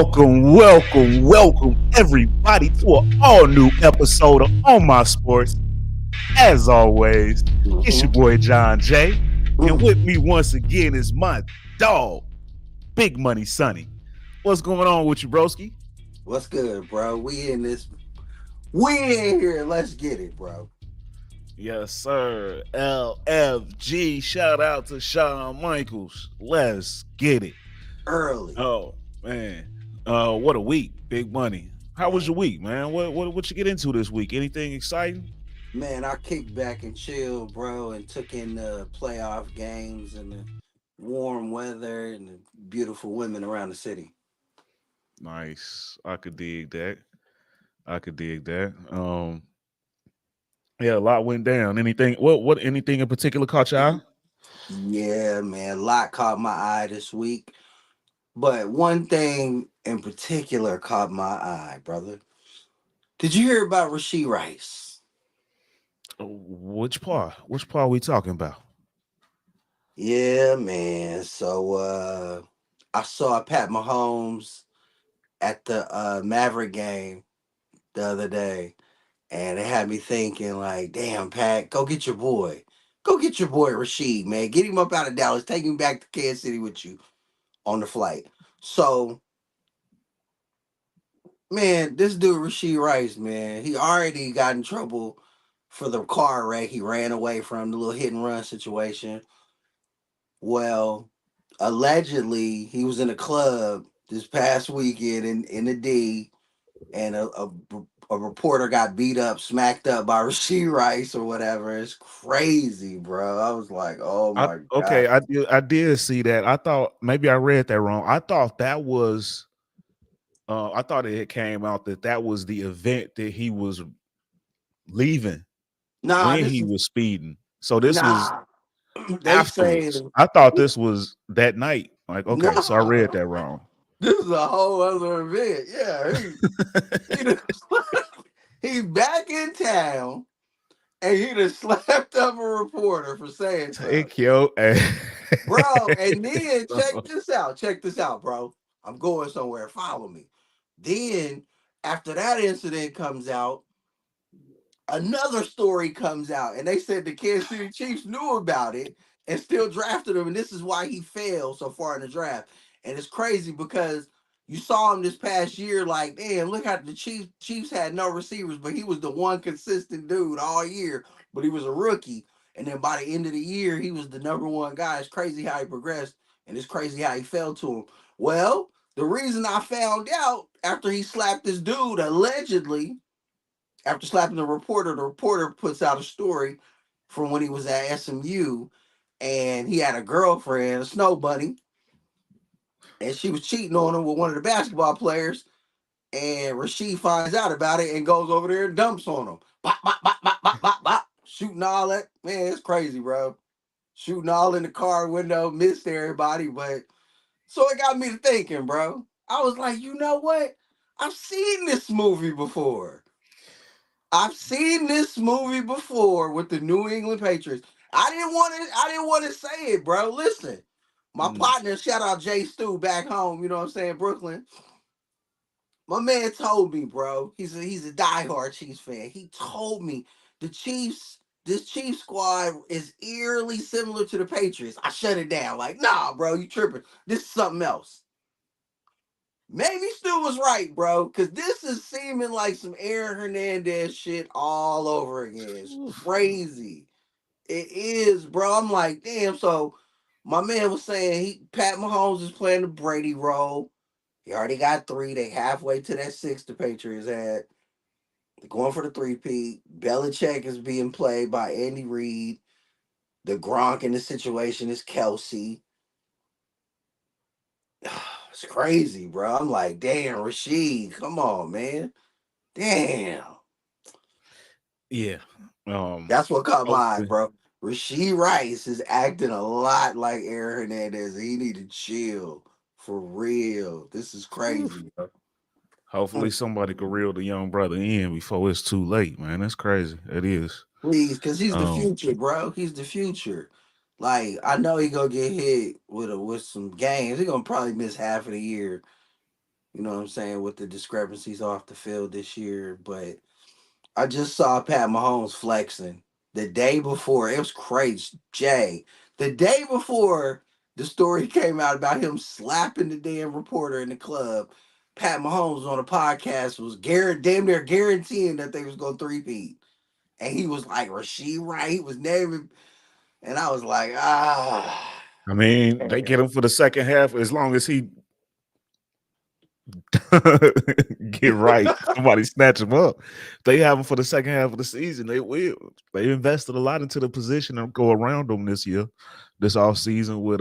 Welcome, everybody, to an all-new episode of On My Sports. As always, it's your boy John J. And with me once again is my dog, Big Money Sonny. What's going on with you, broski? What's good, bro? We in here. Let's get it, bro. Yes, sir. LFG. Shout out to Shawn Michaels. Let's get it. Early. Oh, man. What a week. Big Money. How was your week, man? What you get into this week? Anything exciting? Man, I kicked back and chilled, bro, and took in the playoff games and the warm weather and the beautiful women around the city. Nice. I could dig that. Yeah, a lot went down. Anything anything in particular caught your eye? Yeah, man, a lot caught my eye this week. But one thing in particular caught my eye, brother. Did you hear about Rashee Rice? Which part? Which part are we talking about? Yeah, man. So I saw Pat Mahomes at the Maverick game the other day, and it had me thinking, like, damn, Pat, go get your boy. Go get your boy Rashee, man. Get him up out of Dallas. Take him back to Kansas City with you on the flight. So, man, this dude Rashee Rice, man, he already got in trouble for the car wreck he ran away from, the little hit and run situation. Well, allegedly, he was in a club this past weekend in the D, and a reporter got beat up, smacked up by Rashee Rice or whatever. It's crazy, bro. I was like, oh my God. I did see that. I thought maybe I read that wrong. I thought that was I thought it came out that was the event that he was leaving Nah, when this he is was speeding. So this was nah. They afterwards. saying I thought this was that night. Like, okay, so I read nah. that wrong. This is a whole other event. Yeah, he done he's back in town and he just slapped up a reporter for saying something. Take your ass. Bro, and then check this out. Check this out, bro. I'm going somewhere. Follow me. Then, after that incident comes out, another story comes out, and they said the Kansas City Chiefs knew about it and still drafted him, and this is why he failed so far in the draft. And it's crazy because you saw him this past year, like, damn, look how the Chiefs had no receivers, but he was the one consistent dude all year, but he was a rookie. And then by the end of the year, he was the number one guy. It's crazy how he progressed, and it's crazy how he fell to him. Well, the reason I found out after he slapped this dude, allegedly, after slapping the reporter puts out a story from when he was at SMU, and he had a girlfriend, a snow bunny, and she was cheating on him with one of the basketball players. And Rashee finds out about it and goes over there and dumps on him. Bop, bop, bop, bop, bop, bop, bop. Shooting all that. Man, it's crazy, bro. Shooting all in the car window, missed everybody. But so it got me to thinking, bro. I was like, you know what? I've seen this movie before. I've seen this movie before with the New England Patriots. I didn't want to say it, bro. Listen, my partner, shout out Jay Stu back home, you know what I'm saying, Brooklyn. My man told me, bro. He's a diehard Chiefs fan. He told me the Chiefs, this Chiefs squad is eerily similar to the Patriots. I shut it down. Like, nah, bro, you tripping. This is something else. Maybe Stu was right, bro, because this is seeming like some Aaron Hernandez shit all over again. It's crazy. It is, bro. I'm like, damn. So my man was saying Pat Mahomes is playing the Brady role. He already got 3. They halfway to that 6 the Patriots had. They're going for the 3-peat. Belichick is being played by Andy Reid. The Gronk in the situation is Kelsey. It's crazy, bro. I'm like, damn, Rashee, come on, man. Damn. Yeah. That's what caught my eye, Hopefully, bro. Rashee Rice is acting a lot like Aaron Hernandez. He need to chill for real. This is crazy, bro. hopefully somebody could reel the young brother in before it's too late, man. That's crazy. It is. Please, because he's the Um, future, bro. He's the future. Like, I know he gonna get hit with some games. He gonna probably miss half of the year. You know what I'm saying, with the discrepancies off the field this year. But I just saw Pat Mahomes flexing the day before. It was crazy, Jay. The day before the story came out about him slapping the damn reporter in the club, Pat Mahomes on a podcast was damn near guaranteeing that they was going to three-peat. And he was like, Rasheed Wright, he was naming. And I was like, I mean, they get damn. him for the second half as long as he get right. Somebody snatch him up. They have him for the second half of the season. They will. They invested a lot into the position and go around them this year, this off season with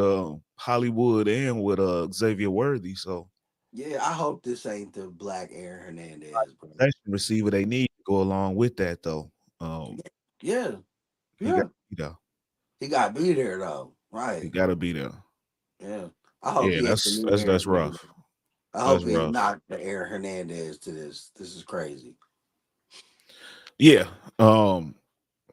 Hollywood and with Xavier Worthy. So Yeah, I hope this ain't the black Aaron Hernandez, bro. that's the receiver they need to go along with that though. Yeah, He got yeah. to be there. He got to be there, though. He Right. got to be there. Yeah. I hope Yeah, he ain't the that's new that's Aaron that's Hernandez. rough. I That's hope he ain't rough. not the Aaron Hernandez to this. This is crazy. Yeah.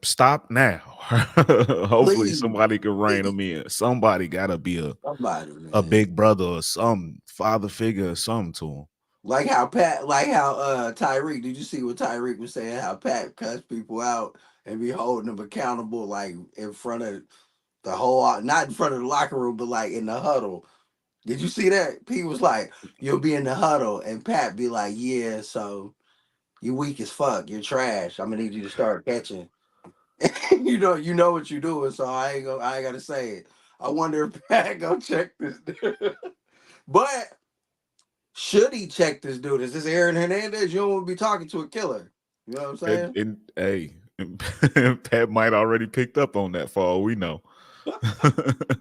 Stop now. Hopefully Please, somebody can rein please, him in. Somebody gotta be somebody, a man. big brother or some father figure or something to him. Like how Tyreek, did you see what Tyreek was saying? How Pat cuts people out and be holding them accountable, like in front of the whole, not in front of the locker room, but like in the huddle. Did you see that? He was like, you'll be in the huddle, and Pat be like, yeah, so you weak as fuck. You're trash. I'm gonna need you to start catching. You know what you're doing, so I ain't gotta say it. I wonder if Pat go check this dude. But should he check this dude? Is this Aaron Hernandez? You don't want to be talking to a killer. You know what I'm saying? And hey, Pat might already picked up on that for all we know.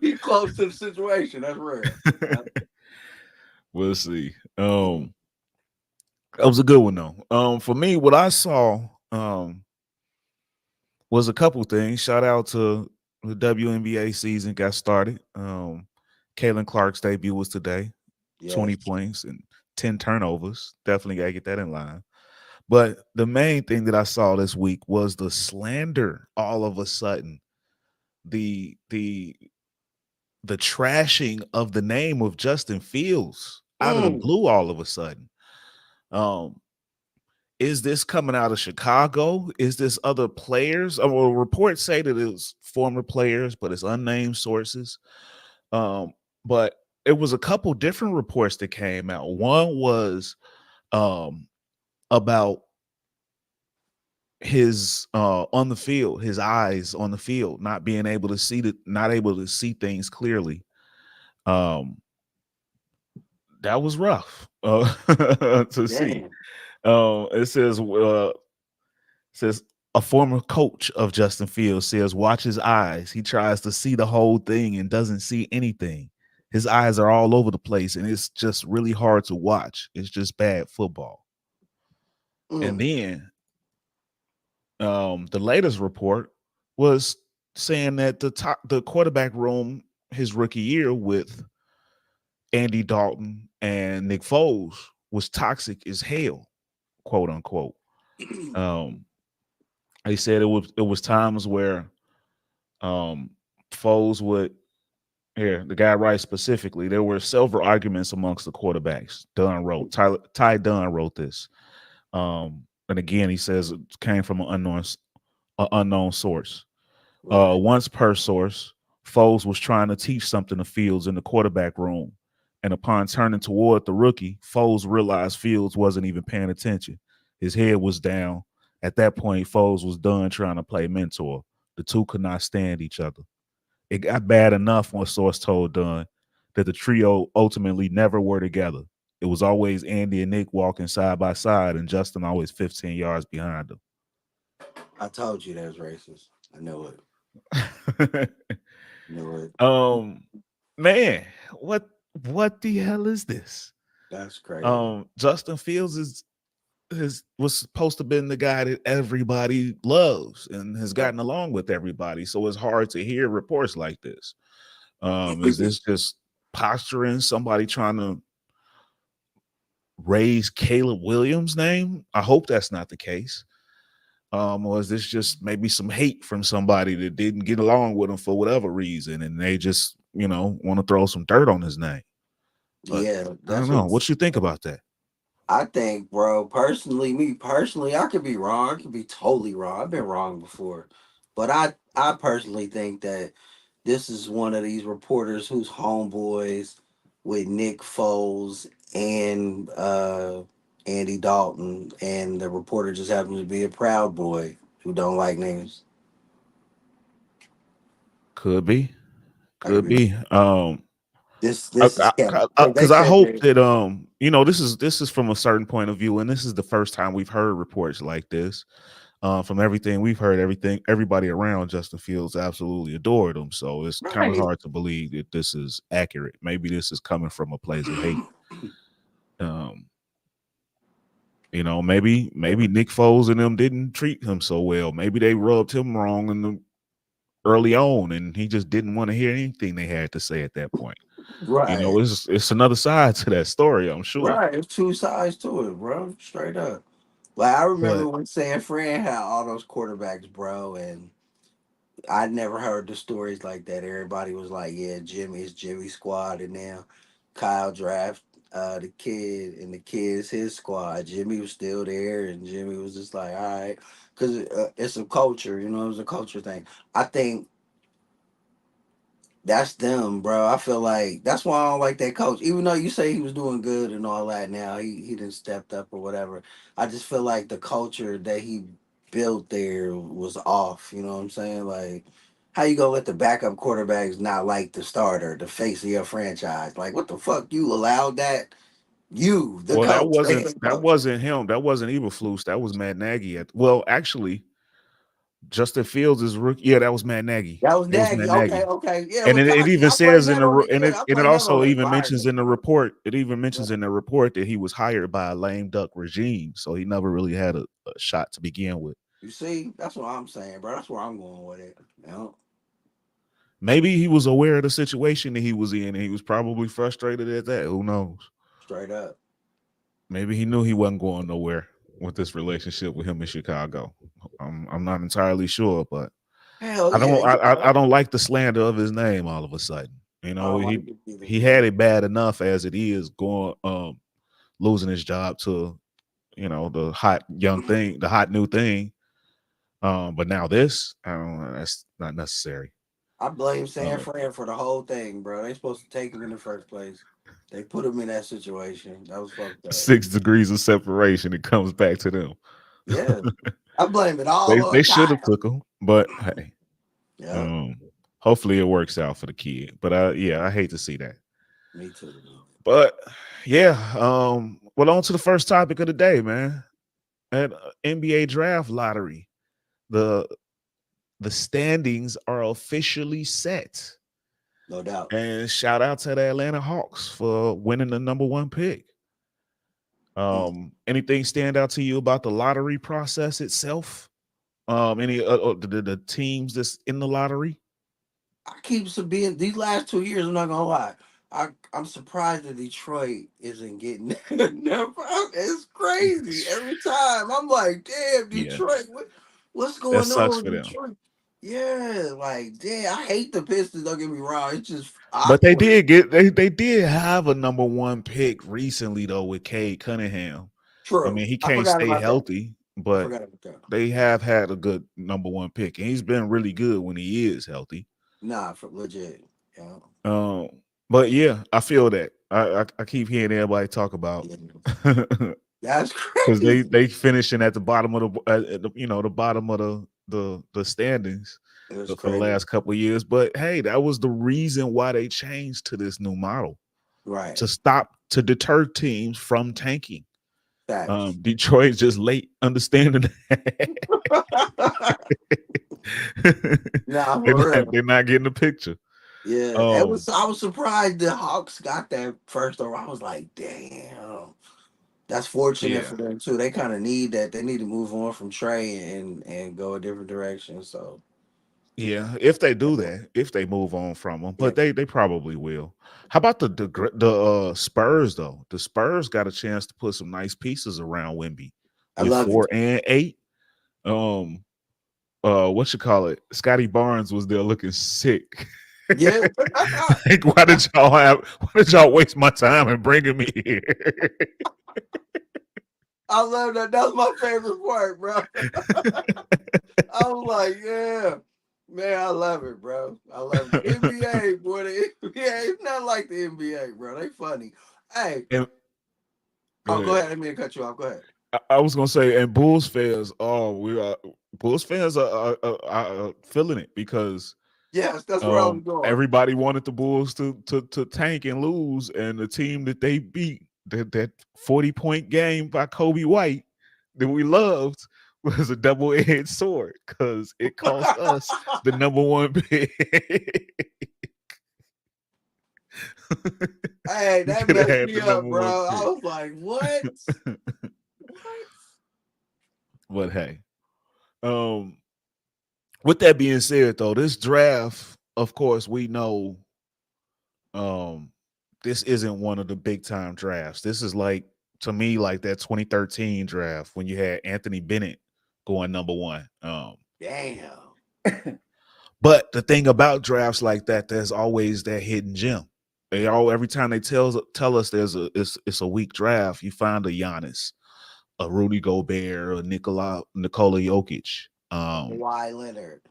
He's close to the situation. That's real. We'll see. That was a good one though. For me, what I saw was a couple things. Shout out to the WNBA season got started. Caitlin Clark's debut was today. 20 Yes. points and 10 turnovers. Definitely got to get that in line. But the main thing that I saw this week was the slander all of a sudden. The trashing of the name of Justin Fields out of the Mm. blue all of a sudden. Um, is this coming out of Chicago? Is this other players? Well, reports say that it's former players, but it's unnamed sources. Um, but it was a couple different reports that came out. One was um, about his on the field, his eyes on the field, not being able to see not able to see things clearly. Um, that was rough to see. Damn. It says a former coach of Justin Fields says, watch his eyes. He tries to see the whole thing and doesn't see anything. His eyes are all over the place, and it's just really hard to watch. It's just bad football. And Mm. then the latest report was saying that the quarterback room his rookie year with Andy Dalton and Nick Foles was toxic as hell, quote unquote. Um, they said it was times where Foles would here the guy writes specifically there were several arguments amongst the quarterbacks. Ty Dunn wrote this. And again, he says it came from an unknown source. Right. Once per source, Foles was trying to teach something to Fields in the quarterback room. And upon turning toward the rookie, Foles realized Fields wasn't even paying attention. His head was down. At that point, Foles was done trying to play mentor. The two could not stand each other. It got bad enough, one source told Dunn, that the trio ultimately never were together. It was always Andy and Nick walking side by side, and Justin always 15 yards behind them. I told you that was racist. I know it. Knew it. Man, what the hell is this? That's crazy. Justin Fields was supposed to have been the guy that everybody loves and has gotten along with everybody. So it's hard to hear reports like this. Is this just posturing, somebody trying to raise Caleb Williams' name? I hope that's not the case. Or is this just maybe some hate from somebody that didn't get along with him for whatever reason, and they just want to throw some dirt on his name? But Yeah, I don't that's know. what What you think about that? I think, bro, personally, me personally, I could be wrong. I could be totally wrong. I've been wrong before. But I personally think that this is one of these reporters who's homeboys with Nick Foles and Andy Dalton, and the reporter just happens to be a Proud Boy who don't like names. Could be, I could could be be. this is Kevin. They Because I said hope that that this is from a certain point of view, and this is the first time we've heard reports like this. From everything we've heard, everybody around Justin Fields absolutely adored him. So it's kind of right. hard to believe that this is accurate. Maybe this is coming from a place of hate. Um, maybe Nick Foles and them didn't treat him so well. Maybe they rubbed him wrong in the early on, and he just didn't want to hear anything they had to say at that point. Right. It's another side to that story, I'm sure. Right. There's two sides to it, bro. Straight up. Like I remember But when San Fran had all those quarterbacks, bro, and I never heard the stories like that. Everybody was like, "Yeah, Jimmy's Jimmy squad," and now Kyle draft the kid, and the kid's his squad. Jimmy was still there, and Jimmy was just like, "All right," because it's a culture, you know, it was a culture thing. I think that's them, bro. I feel like that's why I don't like that coach. Even though you say he was doing good and all that, now he didn't stepped up or whatever. I just feel like the culture that he built there was off. You know what I'm saying? Like, how you gonna let the backup quarterbacks not like the starter, the face of your franchise? Like, what the fuck? You allowed that? You, the well, coach, the head that coach. wasn't him. That wasn't Eberflus. That was Matt Nagy. Actually, Justin Fields is rookie. Yeah, that was Matt Nagy. That was It was Matt Nagy. Okay, Nagy. okay, yeah. And Well, it even I blame says in that the on re- the yeah. I and it blame that on also the even mentions environment. in the report. It even Right. mentions in the report that he was hired by a lame duck regime, so he never really had a shot to begin with. You see, that's what I'm saying, bro. That's where I'm going with it. You know? Maybe he was aware of the situation that he was in, and he was probably frustrated at that. Who knows? Straight up. Maybe he knew he wasn't going nowhere with this relationship with him in Chicago. I'm not entirely sure, but Hell I yeah, don't you I know. don't like the slander of his name all of a sudden. I don't like it either, He had bro. it bad enough as it is going losing his job to the hot young thing, the hot new thing. But now this, I don't know, that's not necessary. I blame San Uh, Fran for the whole thing, bro. They supposed to take him in the first place. They put him in that situation. That was fucked up. 6 degrees of separation. It comes back to them. Yeah. I blame it they all they on should have Kyle. took him, but hey, Yeah, um, hopefully it works out for the kid. But yeah, I hate to see that. me too. But yeah, well, on to the first topic of the day, man. At NBA draft lottery, the the standings are officially set. No doubt. And shout out to the Atlanta Hawks for winning the number one pick. Mm. Anything stand out to you about the lottery process itself? Any the teams that's in the lottery? I keep being these last 2 years. I'm not gonna lie. I'm surprised that Detroit isn't getting never. It's crazy every time. I'm like, damn, Yeah, Detroit. What's that going sucks on for with them. Detroit? Yeah, like, damn. I hate the Pistons. Don't get me wrong. It's just But they awkward. did get they did have a number one pick recently though with Cade Cunningham. I True. mean, he I can't forgot stay about that. healthy, I but forgot about that. they have had a good number one pick, and he's been really good when he is healthy. Nah, for legit. Yeah. Um, but yeah, I feel that. I keep hearing everybody talk about Yeah. because That's they crazy. they finishing at the bottom of the bottom of the standings It was for the crazy. last couple of years. But hey, that was the reason why they changed to this new model Right. to deter teams from tanking. Facts. Detroit's just late understanding that. Nah, for real. they're not getting the picture. Yeah, it Um, was. I was surprised the Hawks got that first over. I was like, damn, that's fortunate yeah, for them too. They kind of need that. They need to move on from Trey and go a different direction. So yeah. If they do that, if they move on from them, yeah, but they probably will. How about Spurs though? The Spurs got a chance to put some nice pieces around Wimby I with love it. 4 and 8. Um, what you call it? Scotty Barnes was there looking sick. Yeah, Like, why did y'all waste my time and bringing me here? I love that. That's my favorite part, bro. I was like, yeah. Man, I love it, bro. I love it. NBA, boy, the NBA, it's not like the NBA, bro. They funny. Hey, And go oh, go ahead. ahead. I didn't mean to cut you off. Go ahead. I was gonna say, and Bulls fans, we are Bulls fans are feeling it because Yes, that's where I was going. everybody wanted the Bulls to tank and lose, and the team that they beat, that 40-point game by Kobe White that we loved, was a double-edged sword because it cost us the #1 pick. Hey, We that could have messed had me the up, number one bro. I pick. was like, what? What? But hey, um, with that being said, though, this draft, of course, we know um this isn't one of the big time drafts. This is like, to me, like that 2013 draft when you had Anthony Bennett going #1. Damn. But the thing about drafts like that, there's always that hidden gem. Every time they tell us it's a weak draft, you find a Giannis, a Rudy Gobert, a Nikola Jokic, Kawhi Leonard.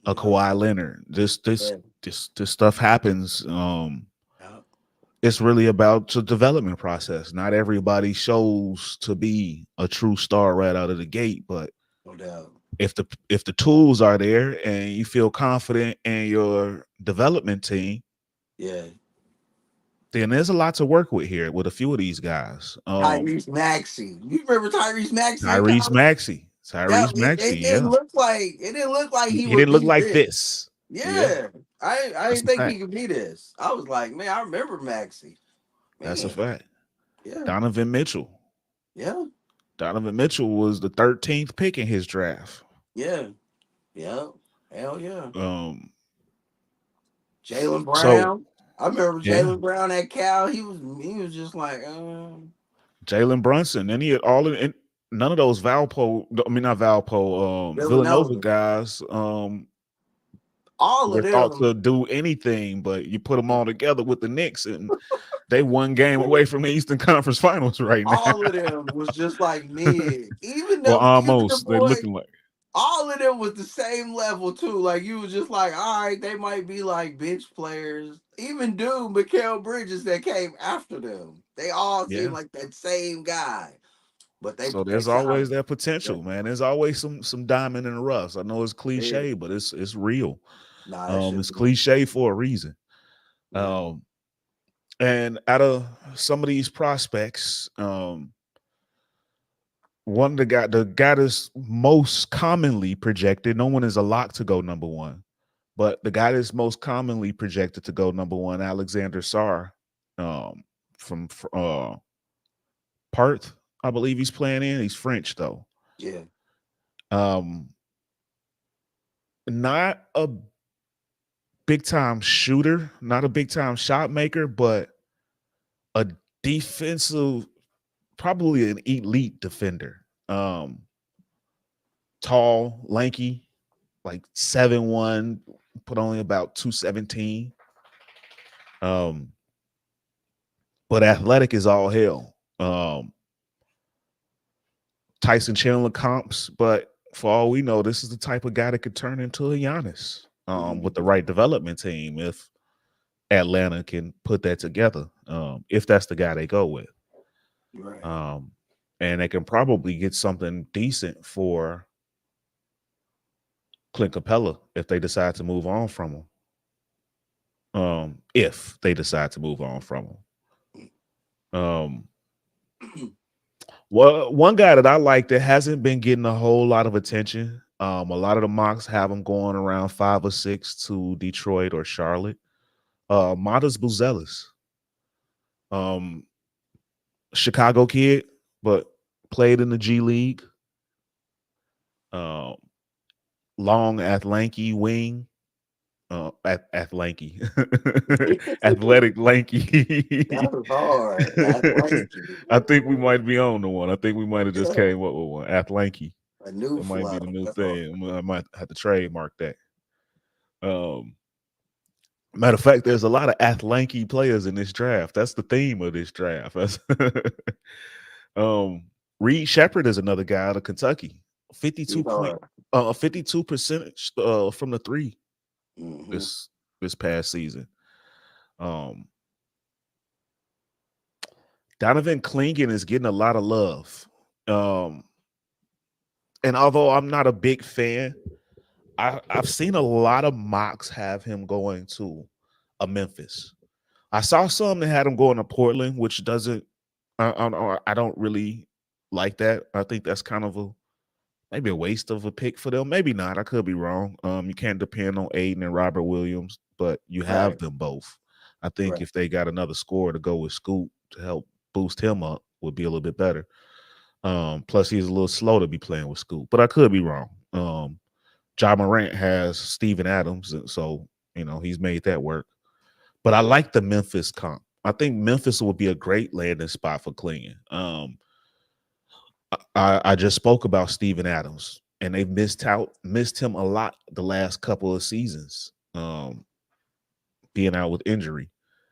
a You know, Kawhi Leonard. yeah. This stuff happens. Yeah, It's really about the development process. Not everybody shows to be a true star right out of the gate, but no doubt. if the tools are there and you feel confident in your development team, Yeah. then there's a lot to work with here with a few of these guys. Tyrese Maxey. You remember Tyrese Maxey in Tyrese college? Maxey. That Tyrese it Maxey, didn't yeah. look like he He would didn't look be like this. this. Yeah, Yeah. I that's didn't a think he fact. could be this. I was like, man, I remember Maxey. That's a Man. fact. Yeah. Donovan Mitchell. Yeah. Donovan Mitchell was the 13th pick in his draft. Yeah. Yeah. Hell yeah. Um, Jalen so Brown. I remember yeah, Jalen Brown at Cal. He was just like, Jalen Brunson, any all in none of those not Valpo, Villanova Villanova. guys All were of thought them. to do anything, but you put them all together with the Knicks, and they one game away from the Eastern Conference Finals right now. All of them was just like mid. Well, Even the almost. They're boy, looking like, all of them was the same level too. Like you was just like, all right, they might be like bench players. Even dude, Mikael Bridges that came after them. They all seemed yeah. like that same guy. But So they there's always sounded that yeah, potential, man. There's always some diamond in the rough. I know it's yeah. cliche, but it's real. Nah, that shit It's was cliche for a reason. yeah. Um, and out of some of these prospects, one of the guy that's most commonly projected, no one is a lock to go #1, but the guy that's most commonly projected to go #1, Alexander Sarr, from Perth, I believe he's playing in. He's French though. Yeah. Um, not a big time shooter, not a big time shot maker, but a defensive, probably an elite defender. Tall, lanky, like 7'1", put only about 217. But athletic is all hell. Tyson Chandler comps, but for all we know, this is the type of guy that could turn into a Giannis with the right development team if Atlanta can put that together, if that's the guy they go with. Right. And they can probably get something decent for Clint Capella if they decide to move on from him. If they decide to move on from him. Well, one guy that I like that hasn't been getting a whole lot of attention. A lot of the mocks have him going around 5 or 6 to Detroit or Charlotte. Matas Buzelis. Chicago kid, but played in the G League. Long, lanky wing. Lanky. Athletic, lanky. That was hard. Athletic. I think we might be on the one. I think we might have just Yeah. came up with one. Athlanky. A new That might be flow. the new That's hard. thing. I might have to trademark that. Matter of fact, there's a lot of athlanky players in this draft. That's the theme of this draft. um, Reed Shepherd is another guy out of Kentucky. 52 He's point, hard. 52% from the three Mm-hmm. this past season. Donovan Clingan is getting a lot of love. And although I'm not a big fan, I've seen a lot of mocks have him going to a Memphis. I saw some that had him going to Portland, which doesn't. I don't really like that. I think that's kind of maybe a waste of a pick for them. Maybe not. I could be wrong. You can't depend on Aiden and Robert Williams, but you have Right. them both. I think Right. if they got another scorer to go with Scoot to help boost him up, would be a little bit better. Plus he's a little slow to be playing with Scoot, but I could be wrong. Ja Morant has Steven Adams, and so he's made that work. But I like the Memphis comp. I think Memphis would be a great landing spot for Clingan. I just spoke about Steven Adams, and they've missed him a lot the last couple of seasons, being out with injury.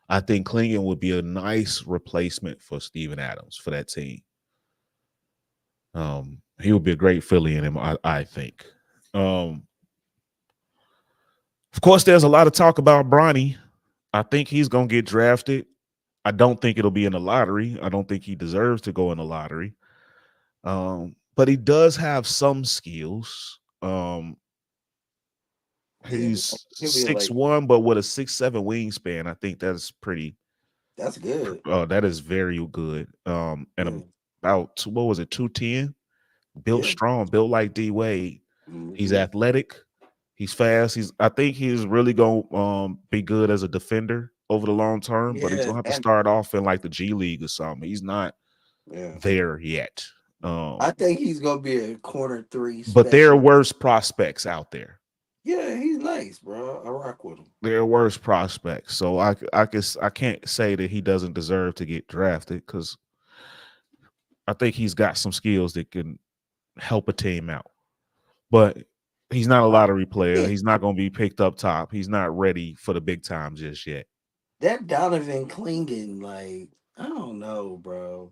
I think Clingan would be a nice replacement for Steven Adams for that team. He would be a great Philly in him, I think. Of course, there's a lot of talk about Bronny. I think he's going to get drafted. I don't think it'll be in the lottery. I don't think he deserves to go in the lottery. But he does have some skills. He's He'll be like, 6'1", but with a 6'7" wingspan. I think that's pretty. that's good. That is very good. And Yeah. about what was it, 210? Built Yeah. strong, built like D Wade. He's Mm-hmm. athletic. He's fast. I think he's really gonna be good as a defender over the long term, but he's Yeah. gonna have to And start off in like the G League or something. He's not yeah. there yet. I think he's gonna be a corner 3 But there are special. worse prospects out there. Yeah, he's nice, bro. I rock with him. There are worse prospects. So I can't say that he doesn't deserve to get drafted because I think he's got some skills that can help a team out. But he's not a lottery player. Yeah. He's not going to be picked up top. He's not ready for the big time just yet. That Donovan Clingan, like, I don't know, bro.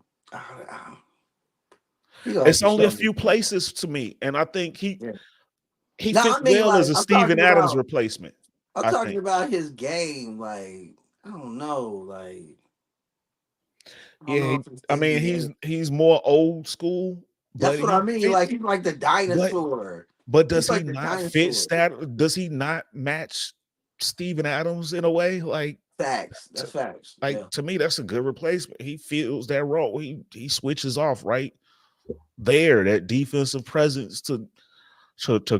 It's only a few places to me, and I think he No, fits I mean, well like, as a Steven Adams replacement. I'm I talking think. about his game. Like, I don't know. Like, I don't know Yeah, if it's I mean NBA. he's more old school, That's but what I he mean. fit. Like, he's like the dinosaur. But He's does he like the not fit dinosaur. Does he not match Steven Adams in a way? Like Facts. That's facts. Yeah. to me, that's a good replacement. He fills that role. He switches off right there. That defensive presence to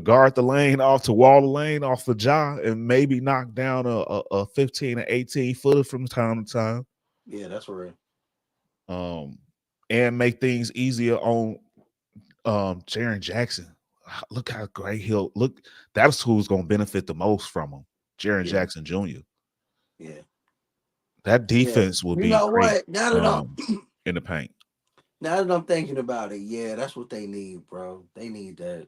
guard the lane off, to wall the lane off the jaw, and maybe knock down a 15 or 18 footer from time to time. Yeah, that's right. And make things easier on Jaren Jackson. Look how great he'll look. That's who's going to benefit the most from him, Jaren Jackson Jr. Yeah. That defense will You be know great what? Now that in the paint. now that I'm thinking about it, yeah, that's what they need, bro. They need that.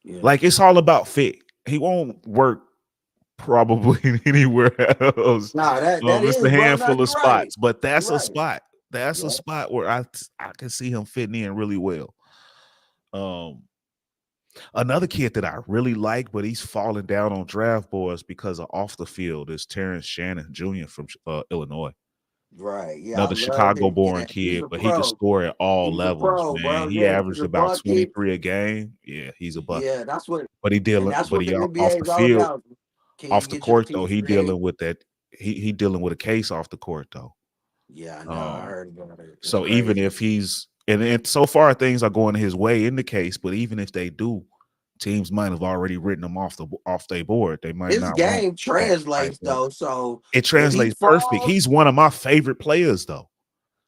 Yeah. Like it's all about fit. He won't work probably anywhere else. Nah, that It's is, a bro. No, handful of you're right. spots, but that's You're a right. spot. That's a Yeah. spot where I can see him fitting in really well. Another kid that I really like, but he's falling down on draft boards because of off the field is Terrence Shannon Jr. from Illinois. Right. Yeah, I Another love him. Chicago-born Yeah, he's kid, a but he could pro. score at all He's a levels, pro, man. bro. He Yeah, he's averaged a about bucket. 23 a game. Yeah, he's a bucket. Yeah, that's what, But and that's what the off NBA the is all field, about. Can you off the get your court though, piece he create? dealing with that. He dealing with a case off the court though. Yeah, I know. I heard about it. It's So even crazy. if he's and so far things are going his way in the case, but even if they do, teams might have already written them off their board. They might His not want game that type translates of. though. So It if he translates perfect. falls, He's one of my favorite players though.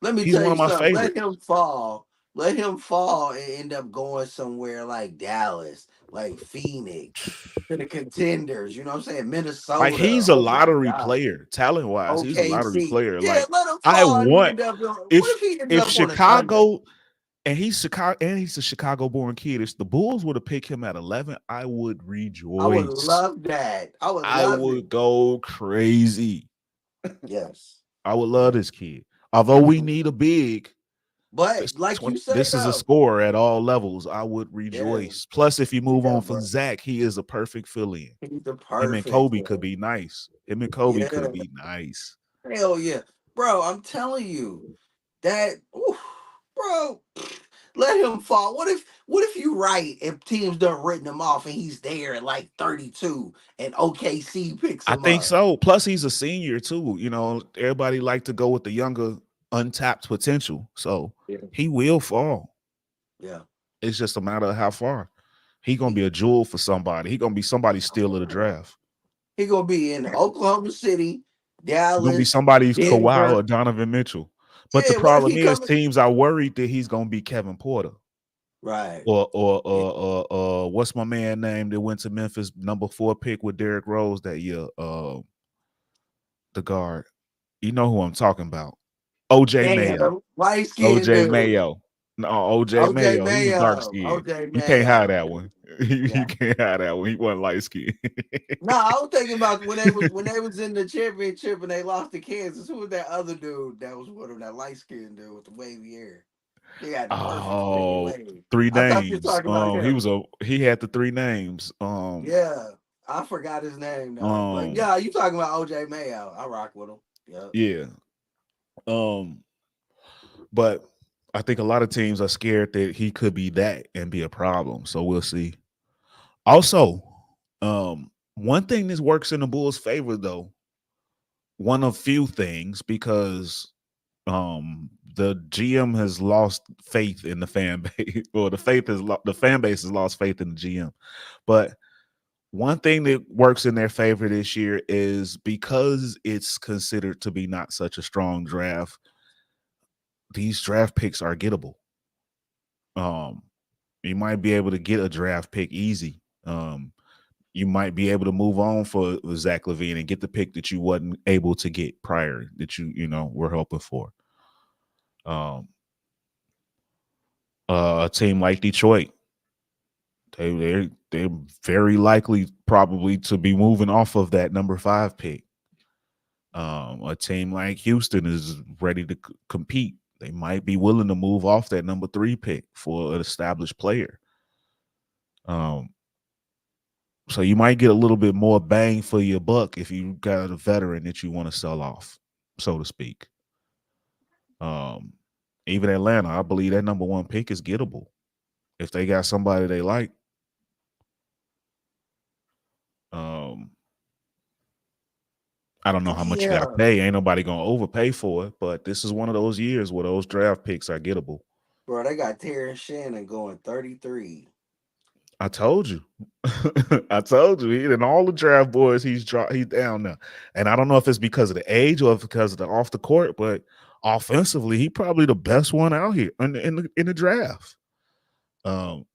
let me He's tell one you of my something. Let favorites. him fall. Let him fall and end up going somewhere like Dallas, like Phoenix, to the contenders. You know what I'm saying? Like Minnesota. he's a Oh my lottery God. player, talent wise. He's a lottery OKC. player. Yeah, Like let him I fall and he want end up. What if if he ends if up on a Thunder? Chicago and he's a Chicago-born kid. If the Bulls were to pick him at 11, I would I would rejoice. love that. I would I love it. would go crazy. Yes. I would love this kid. Although we need a big, But like you say This is a though, score at all levels. I would yeah, rejoice. Plus, if you move yeah, on from bro. Zach, he is a perfect fill-in. He's the Him and perfect Kobe could one. be nice. Him and Kobe Yeah, could be nice. hell yeah, bro. I'm telling you that, oof, bro. Let him fall. What if you right if teams done written him off and he's there at like 32 and OKC picks I him think up? so. Plus, he's a senior too. You know, everybody like to go with the younger, untapped potential. So Yeah, he will fall. yeah. It's just a matter of how far. He gonna He, be a jewel for somebody. He gonna be somebody's steal of the draft. he gonna be in Oklahoma City, He gonna be Dallas, somebody's Kawhi or Denver. Donovan Mitchell. But the Yeah, what if problem he is, coming? teams are worried that he's gonna be Kevin Porter Right. Yeah. or what's my man name that went to Memphis, #4 pick with Derrick Rose that year. The guard. You know who I'm talking about. OJ Mayo. Damn, light skinned OJ dude. Mayo. No, OJ OJ Mayo. He was dark Mayo. skinned. OJ You can't hide Mayo. that one. You Yeah. can't hide that one. He wasn't light skinned. No, I was thinking about when they was in the championship and they lost to Kansas. Who was that other dude that was with him? That light skinned dude with the wavy hair. He had the perfect freaking Oh, wave. three I thought you were names. talking about him. He had the three names. Yeah, I forgot his name though. But Um, yeah, you talking about OJ Mayo? I rock with him. Yep. yeah. Um, but I think a lot of teams are scared that he could be that and be a problem. So we'll see. Also, one thing that works in the Bulls' favor, though, one of few things, because the GM has lost faith in the fan base, or the fan base has lost faith in the GM. But one thing that works in their favor this year is because it's considered to be not such a strong draft, these draft picks are gettable. Um, you might be able to get a draft pick easy. You might be able to move on for Zach LaVine and get the pick that you wasn't able to get prior that you were hoping for. Um, a team like Detroit, they're very likely probably to be moving off of that #5 pick. A team like Houston is ready to compete. They might be willing to move off that #3 pick for an established player. Um, so you might get a little bit more bang for your buck if you got a veteran that you want to sell off, so to speak. Um, Even Atlanta, I believe that #1 pick is gettable if they got somebody they like. Um, I don't know how much you got to Yeah, pay. Ain't nobody gonna overpay for it, but this is one of those years where those draft picks are gettable. bro, they got Terrence Shannon going 33. I told you. I told you. He, and all the draft boys, he's down now. And I don't know if it's because of the age or if because of the off the court, but offensively, he probably the best one out here in the draft. Um,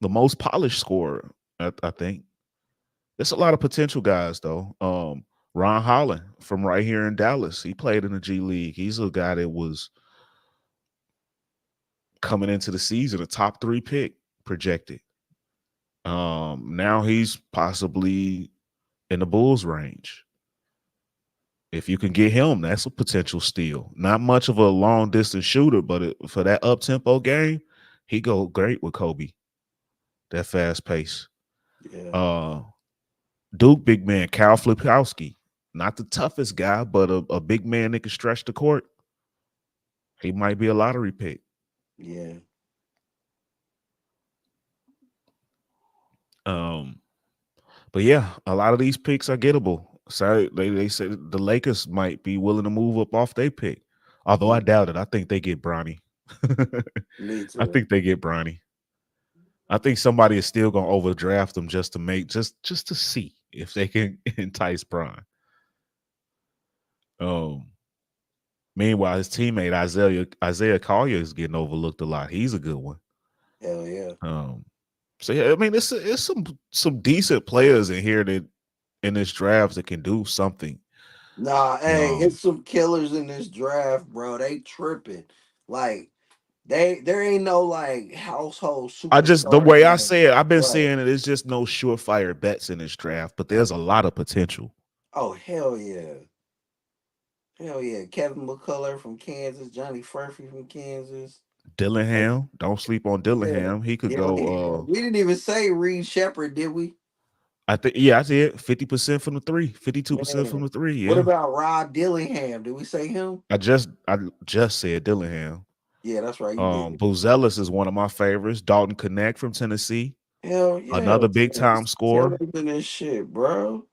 the most polished scorer, I think. There's a lot of potential guys though. Ron Holland from right here in Dallas. He played in the G League. He's a guy that was coming into the season a top 3 pick projected. Now he's possibly in the Bulls range. If you can get him, that's a potential steal. Not much of a long distance shooter, but for that up tempo game, he go great with Kobe. That fast pace. Yeah, Duke big man Cal Flipkowski, not the toughest guy, but a big man that can stretch the court. He might be a lottery pick. yeah. Um, but yeah, a lot of these picks are gettable. So they said the Lakers might be willing to move up off their pick. Although I Mm, doubt it. I think they get Bronny. me I too. think they get Bronny. I think somebody is still gonna overdraft them just to make just to see if they can entice Bron. Um Meanwhile, his teammate Isaiah Collier is getting overlooked a lot. He's a good one. Hell yeah. Um so yeah, I mean it's some decent players in here that in this draft that can do something. Nah, hey, Um it's some killers in this draft, bro. They tripping. Like, there ain't no like household I just the superstar way I names. say it, I've been Right. saying it, it's just no surefire bets in this draft, but there's a lot of potential. Oh, hell yeah. Hell yeah, Kevin McCullough from Kansas, Johnny Furphy from Kansas. Dillingham, don't sleep on Yeah, Dillingham. He could yeah. go. We didn't even say Reed Shepard, did we? I think I did 50% from the three, 52% from Man, the three. what Yeah, about Rod Dillingham? Did we say him? I just said Dillingham. Yeah, that's right. You did. Boozelis is one of my favorites. 𝑑𝙞𝐾𝐾𝐃 from Tennessee, Hell yeah, another big time scorer. killers in this shit, bro.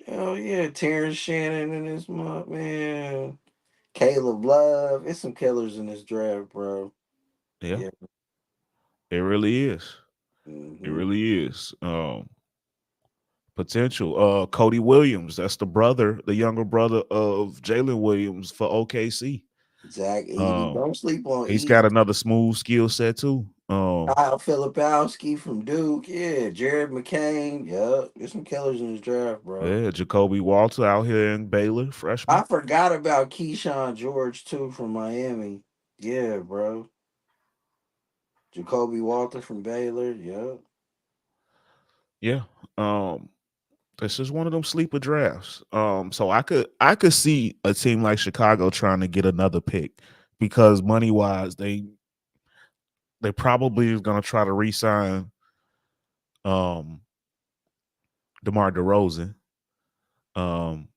Hell yeah, Terrence Shannon in this month, man. Caleb Love. It's some killers in this draft, bro. Yeah, Yeah. it really is. It hmm really is. Potential. Cody Williams, that's the younger brother of Jalen Williams for OKC. Zach Edey. Um, Don't sleep on he's got Edey. another smooth skill set too. Kyle Filipowski from Duke. Yeah. Jared McCain. Yup. There's some killers in this draft, bro. Yeah, Jacoby Walter out here in Baylor, I freshman. forgot about Keyshawn George, too, from Miami. Yeah, bro. Jacoby Walter from Baylor. Yup. Yeah. Um, this is one of them sleeper drafts. So I could see a team like Chicago trying to get another pick because money wise, they probably is gonna try to re-sign um DeMar DeRozan. Um,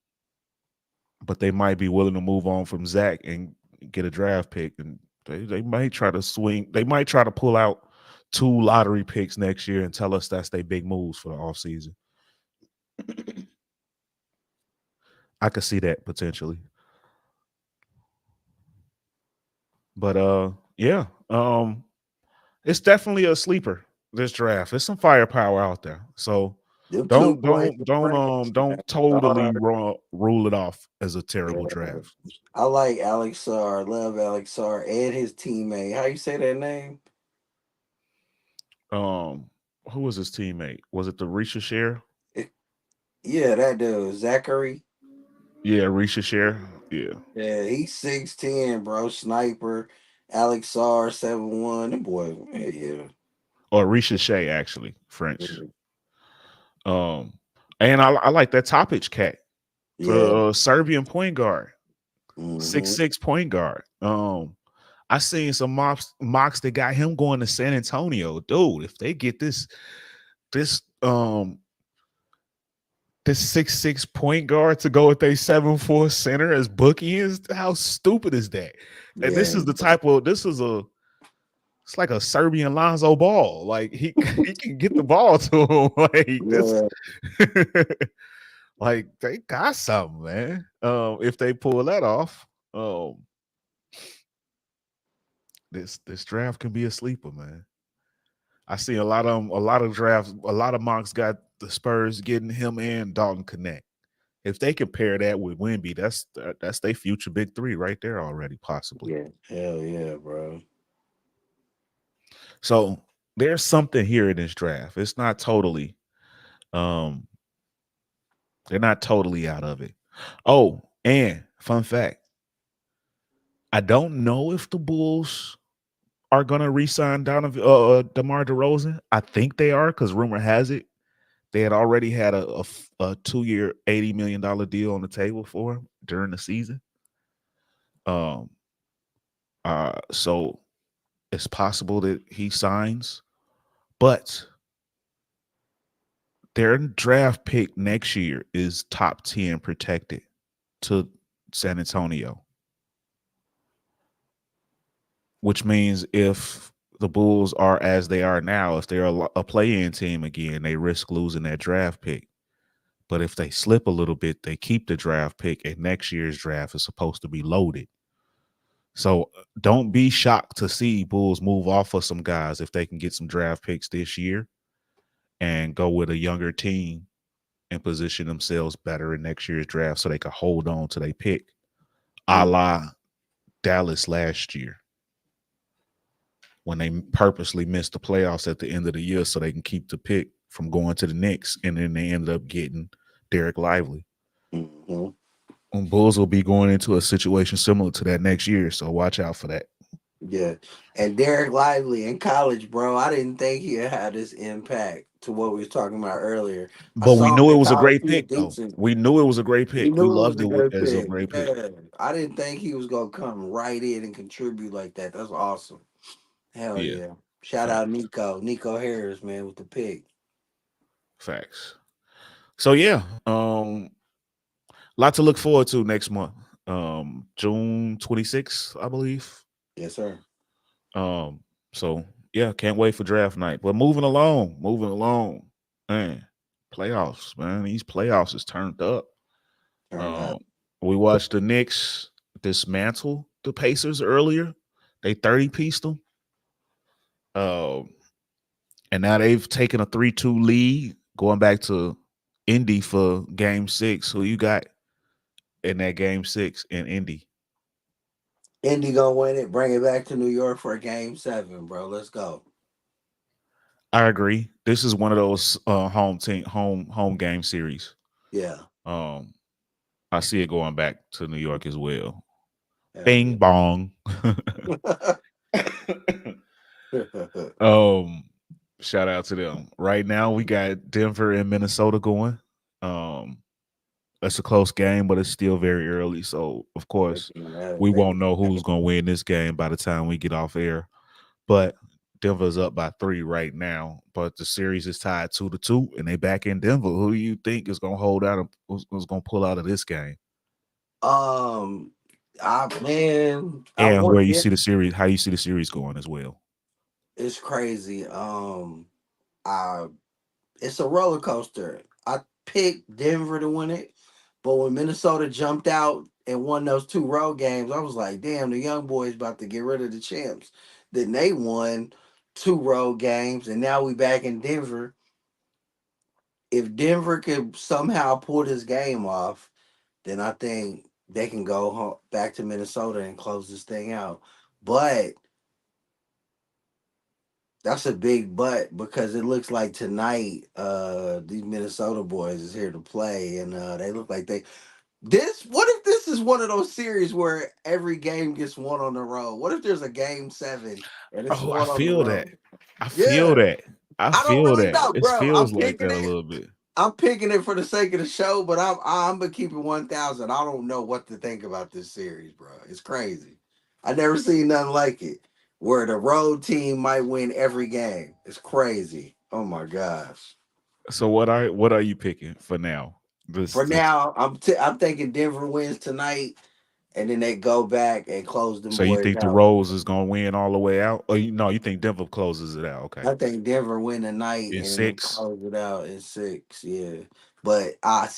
but they might be willing to move on from Zach and get a draft pick. And they might try to swing, they might try to pull out 2 lottery picks next year and tell us that's their big moves for the offseason. I could see that potentially. But yeah. It's definitely a sleeper, this draft. There's some firepower out there. So Them two don't boys don't in don't France, man. don't totally Hard. rule it off as a Yeah. terrible draft. I like Alex Sarr. Love Alex Sarr and his teammate. How you say that name? Um, who was his teammate? Was it the Risha Share? It- yeah, that dude. Zachary. Yeah, Risha Share. Yeah. Yeah, he's 6'10", bro. Sniper. Alex Sarr, 7'1". Them boy, yeah. Or Risha Shea, actually, French. Yeah. Um, and I like that Topic cat, Yeah. the Serbian point guard, six hmm six point guard. I seen some mocks that got him going to San Antonio. Dude, if they get this this 6'6" point guard to go with a 7'4" center as bookends, how stupid is that? And this Yeah. is the type of it's like a Serbian Lonzo Ball. Like he can get the ball to him. Like this, Yeah. like they got something, man. If they pull that off, this draft can be a sleeper, man. I see a lot of drafts, a lot of mocks got the Spurs getting him and 𝑑𝙞𝐾𝐾𝐃. If they compare that with Wemby, that's their future big three right there already, possibly. Yeah. Hell yeah, bro. So there's something here in this draft. It's not totally, um, they're not totally out of it. Oh, and fun fact, I don't know if the Bulls are gonna re-sign DeMar DeRozan. I think they are because rumor has it they had already had a 2-year $80 million deal on the table for him during the season. Um, so it's possible that he signs, but their draft pick next year is top 10 protected to San Antonio, which means if the Bulls are as they are now, if they're a play-in team again, they risk losing that draft pick. But if they slip a little bit, they keep the draft pick, and next year's draft is supposed to be loaded. So don't be shocked to see Bulls move off of some guys if they can get some draft picks this year and go with a younger team and position themselves better in next year's draft so they can hold on to their pick, a Mm. la Dallas last year when they purposely missed the playoffs at the end of the year so they can keep the pick from going to the Knicks, and then they ended up getting Derek Lively. hmm Bulls will be going into a situation similar to that next year, so watch out for that. Yeah. And Derek Lively in college, bro, I didn't think he'd have this impact. to what we was talking about earlier. I But we saw knew him it in was a college. great He was pick, though. decent. We knew it was a great We pick. We knew it was loved a it good as a pick. great pick. Yeah, I didn't think he was gonna come right in and contribute like that. That's awesome. Hell Yeah, yeah! Shout out facts, Nico Harris, man, with the pick. facts. So yeah, lot to look forward to next month. June 26th, I believe. Yes, sir. Um, so yeah, can't wait for draft night. But moving along, man. Playoffs, man. These playoffs is turned up. Turn up. Um, we watched the Knicks dismantle the Pacers earlier. They 30-pieced them. Um, and now they've taken a 3-2 lead, going back to Indy for game 6. Who you got in that game 6 in Indy? Indy gonna win it. Bring it back to New York for a game 7, bro. Let's go. I agree. This is one of those home game series. Yeah. Um, I see it going back to New York as well. Hell Bing yeah. bong. um, shout out to them. Right now, we got Denver and Minnesota going. Um, it's a close game, but it's still very early. So, of course, we won't know who's going to win this game by the time we get off air. But Denver's up by 3 right now. But the series is tied 2-2, and they back in Denver. Who do you think is going to hold out? Who's going to pull out of this game? um, I And want where you it. see the series, how you see the series going as well. It's crazy. I it's a roller coaster. I picked Denver to win it, but when Minnesota jumped out and won those 2 road games, I was like, damn, the young boys about to get rid of the champs. Then they won 2 road games, and now we back in Denver. If Denver could somehow pull this game off, then I think they can go back to Minnesota and close this thing out. But that's a big but because it looks like tonight these Minnesota boys is here to play and they look like they this what if this is one of those series where every game gets won on the road? What if there's a game 7 and it's Oh, I one on the feel that. road? I feel Yeah. that. I I don't feel really that. know, It bro. feels like that a little bit. I'm picking it for the sake of the show, but I'm gonna keep it 1,000. I don't know what to think about this series, bro. It's crazy. I never seen nothing like it. Where the road team might win every game. It's crazy. Oh my gosh. So what are you picking for now? For This now, I'm thinking Denver wins tonight, and then they go back and close them so you boys think the out. Rose is gonna win all the way out? Or you think Denver closes it out? Okay. I think Denver win tonight, In and then they 6. close it out in 6. Yeah, but I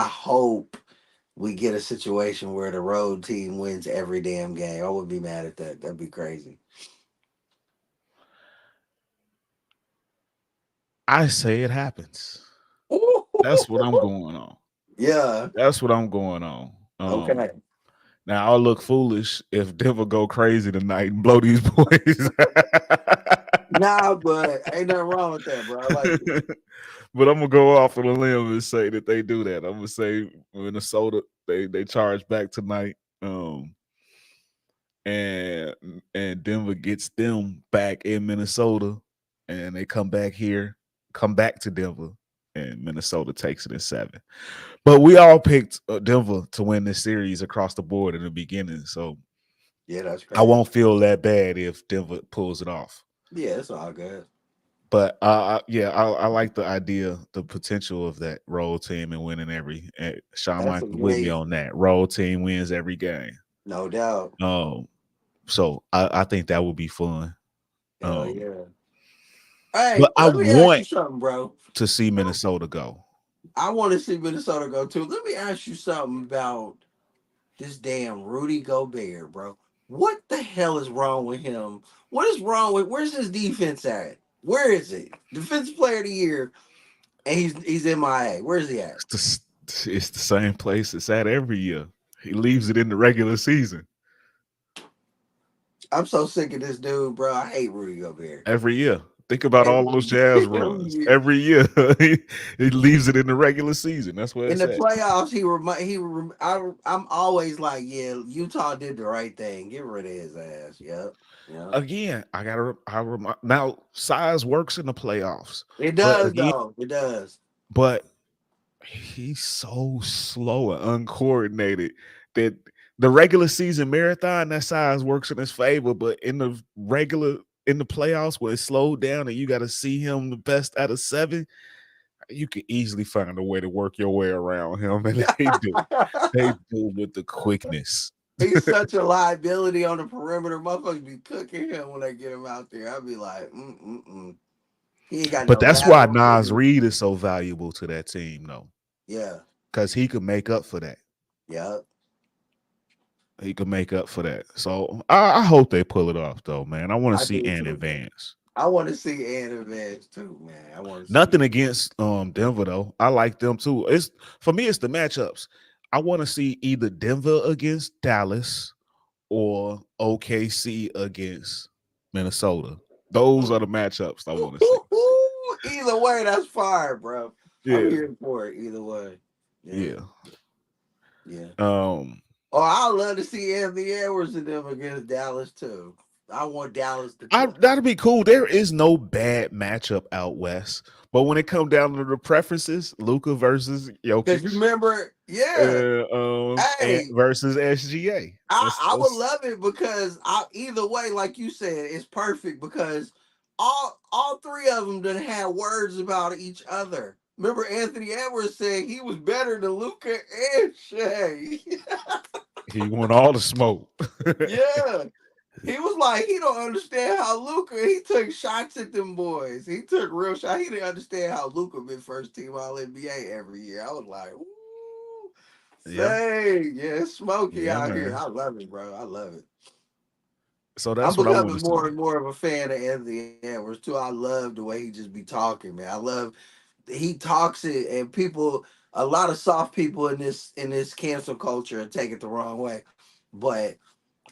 hope we get a situation where the road team wins every damn game. I would be mad at that. That'd be crazy. I say it happens. That's what I'm Ooh. going on. Yeah. That's what I'm going on. Okay. Now I'll look foolish if Denver go crazy tonight and blow these boys. Nah, but ain't nothing wrong with that, bro. I like it. But I'm gonna go off on a limb and say that they do that. I'm gonna say Minnesota they charge back tonight, and Denver gets them back in Minnesota, and they come back here, come back to Denver, and Minnesota takes it in 7. But we all picked Denver to win this series across the board in the beginning, so Yeah, that's I crazy. won't feel that bad if Denver pulls it off. Yeah, it's all good. But yeah, I like the idea, the potential of that road team and winning every. Shawn That's Michaels with me on amazing. that. Road team wins every game. No doubt. So I think that would be fun. Hell Um, yeah. Hey, but I let me ask want you something, bro. to see Minnesota go. I want to see Minnesota go too. Let me ask you something about this damn Rudy Gobert, bro. What the hell is wrong with him? What is wrong with where's his defense at? Where is it? Defensive player of the year, and he's MIA. Where's he at? It's the same place it's at every year. He leaves it in the regular season I'm so sick of this dude, bro. I hate Rudy Gobert. every year. Think about all those Every, Jazz every runs. year. Every year he leaves it in the regular season. That's where In it's the at. playoffs, I'm always like, yeah, Utah did the right thing. Get rid of his ass. Yep. Yeah. Again, now size works in the playoffs, It but does again, though. It does. but he's so slow and uncoordinated that the regular season marathon, that size works in his favor, but in the playoffs where it's slowed down and you got to see him the best out of 7, you can easily find a way to work your way around him, and they do. They do with the quickness. He's such a liability on the perimeter. Motherfuckers be cooking him when they get him out there. I'd be like, he ain't got But no that's why lateral Nas movement. Reed is so valuable to that team, though, Yeah. because he could make up for that. Yeah. He could make up for that. So I hope they pull it off, though, man. I want to I see do Ant too, man. advance. I want to see Ant advance too, man. I want to see Nothing it. against Denver though. I like them too. It's for me, it's the matchups. I want to see either Denver against Dallas or OKC against Minnesota. Those are the matchups I want to see. Either way, that's fire, bro. I'm Yeah, here for it. Either way. Yeah. yeah. Yeah. Um, Oh, I'd love to see Anthony Edwards and them against Dallas too. I want Dallas to cook. that'd be cool. There is no bad matchup out west, but when it come down to the preferences, Luka versus Because you Jokic, remember, yeah. Ant Hey, versus SGA. I would love it because either way, like you said, it's perfect because all three of them done had words about each other. Remember, Anthony Edwards said he was better than Luca and Shea. He want all the smoke. Yeah. He was like, he don't understand how Luca, he took shots at them boys. He took real shots. He didn't understand how Luca been first team All NBA every year. I was like, ooh, Yeah, say, yeah, it's smoky yeah, out here. man. I love it, bro. I love it. So I'm that's what I want becoming to more see. and more of a fan of Anthony Edwards too. I love the way he just be talking, man. I love he talks it, and people, a lot of soft people in this cancel culture take it the wrong way, but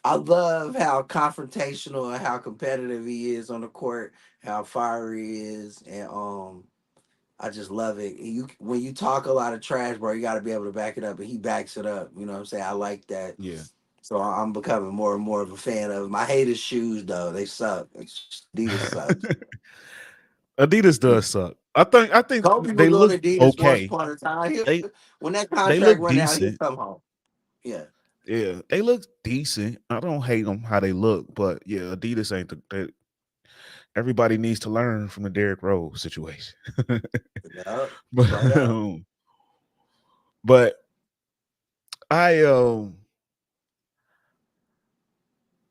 I love how confrontational and how competitive he is on the court, how fiery he is, and I just love it. You when you talk a lot of trash, bro, you got to be able to back it up, and he backs it up. You know what I'm saying? I like that. Yeah. So I'm becoming more and more of a fan of him. I hate his shoes though; they suck. Adidas sucks. Adidas does suck. I think Kobe they was on look Adidas once okay. upon a time. They When that they contract look run out, he'll decent. come home. Yeah. Yeah, they look decent. I don't hate them how they look, but yeah, Adidas ain't everybody needs to learn from the Derrick Rose situation. Yep. but Straight up. but I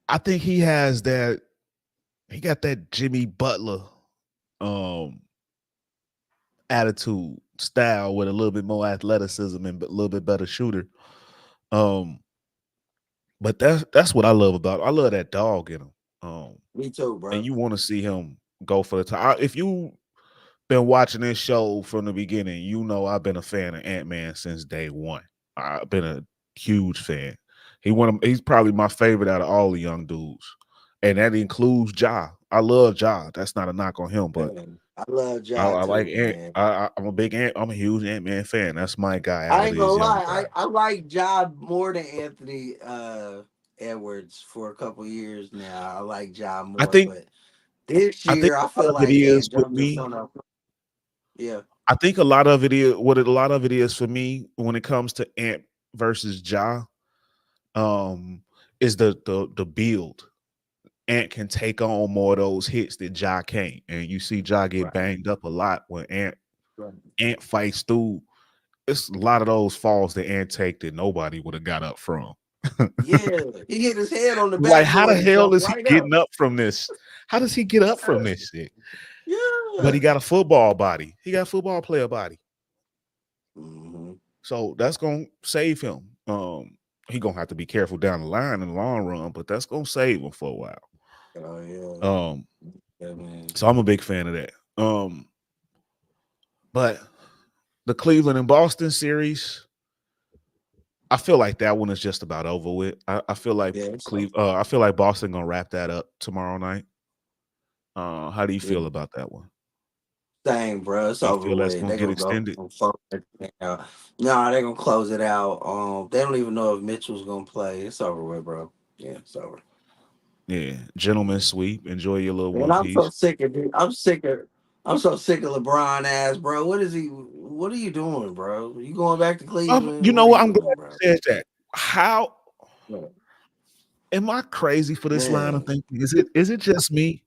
I think he got that Jimmy Butler um attitude style with a little bit more athleticism and a little bit better shooter. Um, but that's what I love about. I love that dog in him. Me too, And bro. you want to see him go for the top. If you been watching this show from the beginning, you know I've been a fan of Ant-Man since day one. I've been a huge fan. He's probably my favorite out of all the young dudes. And that includes Ja. I love Ja. That's not a knock on him, but Man, I love Ja I like too, Ant. man. I'm a huge Ant-Man fan. That's my guy out I of ain't gonna these young lie, guys. I like Ja more than Anthony Edwards for a couple years now. I like Ja I more, think but this I think year I a lot feel of it like is Ant with jumped us me. on up. Yeah, I think a lot of it is a lot of it is for me when it comes to Ant versus Ja, um, is the build. Ant can take on more of those hits that Ja can't. And you see Ja get right. banged up a lot when Right. Ant fights through. It's a lot of those falls that Ant take that nobody would have got up from. Yeah, he hit his head on the Like, how the backboard and hell jumped is he right up. getting up from this? How does he get up from this shit? But he Yeah. got a football body. He got a football player body. Hmm. So that's gonna save him. He gonna have to be careful down the line in the long run, but that's gonna save him for a while. Oh yeah. Um, Yeah, man. so I'm a big fan of that. But the Cleveland and Boston series, I feel like that one is just about over with. I feel like Yeah. So I feel like Boston gonna wrap that up tomorrow night. How do you yeah. feel about that one? Same, bro. It's Do you over feel that's with. gonna They're get gonna go extended? fuck it out. No, they're gonna close it out. They don't even know if Mitchell's gonna play. It's over with, bro. Yeah, it's over. Yeah, gentleman sweep. Enjoy your little Man, one I'm so piece. sick of it. I'm so sick of LeBron ass, bro. What is he? What are you doing, bro? You going back to You Cleveland? know What are what? you I'm glad doing, bro? you said that. How Yeah. am I crazy for this line of Man, thinking? Is it just me?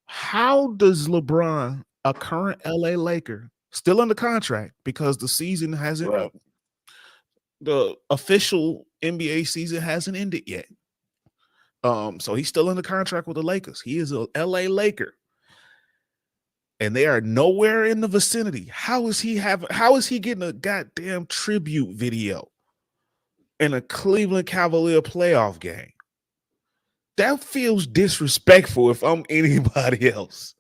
How does LeBron, a current LA Laker, still under contract because the season hasn't right, the official NBA season hasn't ended yet. So he's still under contract with the Lakers. He is a LA Laker. And they are nowhere in the vicinity. How is he getting a goddamn tribute video in a Cleveland Cavalier playoff game? That feels disrespectful if I'm anybody else.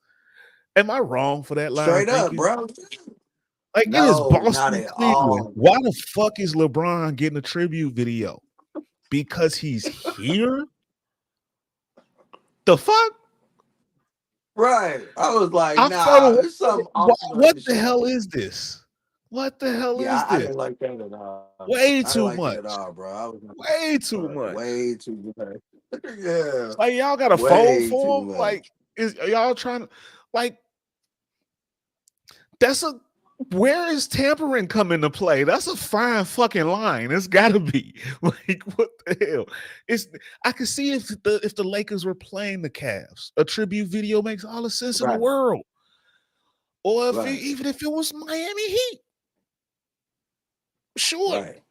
Am I wrong for that line of straight up, thinking? bro. Like it is No, not Boston, at Cleveland. all, Why bro. the fuck is LeBron getting a tribute video? Because he's here? The fuck? Right. I was like, I further nah, there's something off about what this the shit. hell is this? What the hell Yeah, is I this? didn't like that at all. I Way didn't too like that at much. all, bro. I was like, Way too much. way too much. Yeah, It's like y'all got a fold way too for him. much. Like, are y'all trying to like that's a where is tampering come into play? That's a fine fucking line. It's gotta be. Like, what the hell? It's I could see if the Lakers were playing the Cavs, a tribute video makes all the sense in the Right, world. Or right, even if it was Miami Heat, sure. right,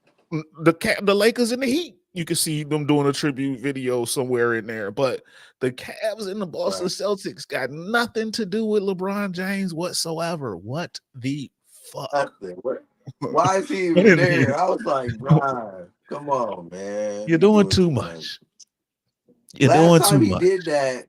The Lakers and the Heat, you can see them doing a tribute video somewhere in there. But the Cavs and the Boston right. Celtics got nothing to do with LeBron James whatsoever. What the fuck? Nothing. What? Why is he What even in the- there? I was like, Brian, come on, man. You're You doing doing too too much. much. You're Last doing time too he much. did that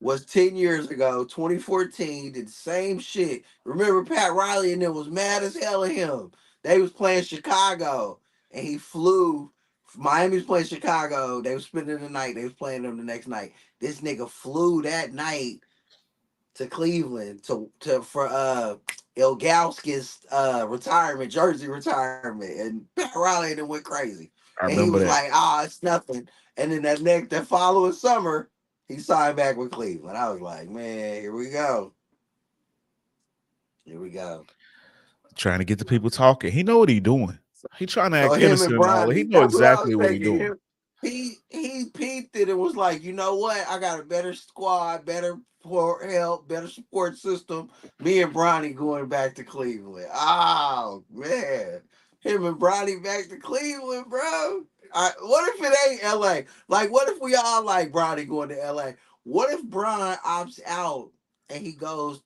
was 10 years ago, 2014, did the same shit. Remember Pat Riley and them was mad as hell at him. They was playing Chicago and he flew. Miami was playing Chicago. They was spending the night. They was playing them the next night. This nigga flew that night to Cleveland to for 𝐾𝙲𝙧𝙧𝙧's retirement, jersey retirement. And Pat Riley and them went crazy. I And he remember was that. like, it's nothing. And then that following summer, he signed back with Cleveland. I was like, man, here we go. Here we go. Trying to get the people talking. He know what he doing. He trying to So act him innocent and and all Brian, that. He know that's what I was exactly what he thinking. doing. He peeped it and was like, you know what? I got a better squad, better for help, better support system. Me and Bronny going back to Cleveland. Oh man, him and Bronny back to Cleveland, bro. What if it ain't LA? Like, what if we all like Bronny going to LA? What if Bron opts out and he goes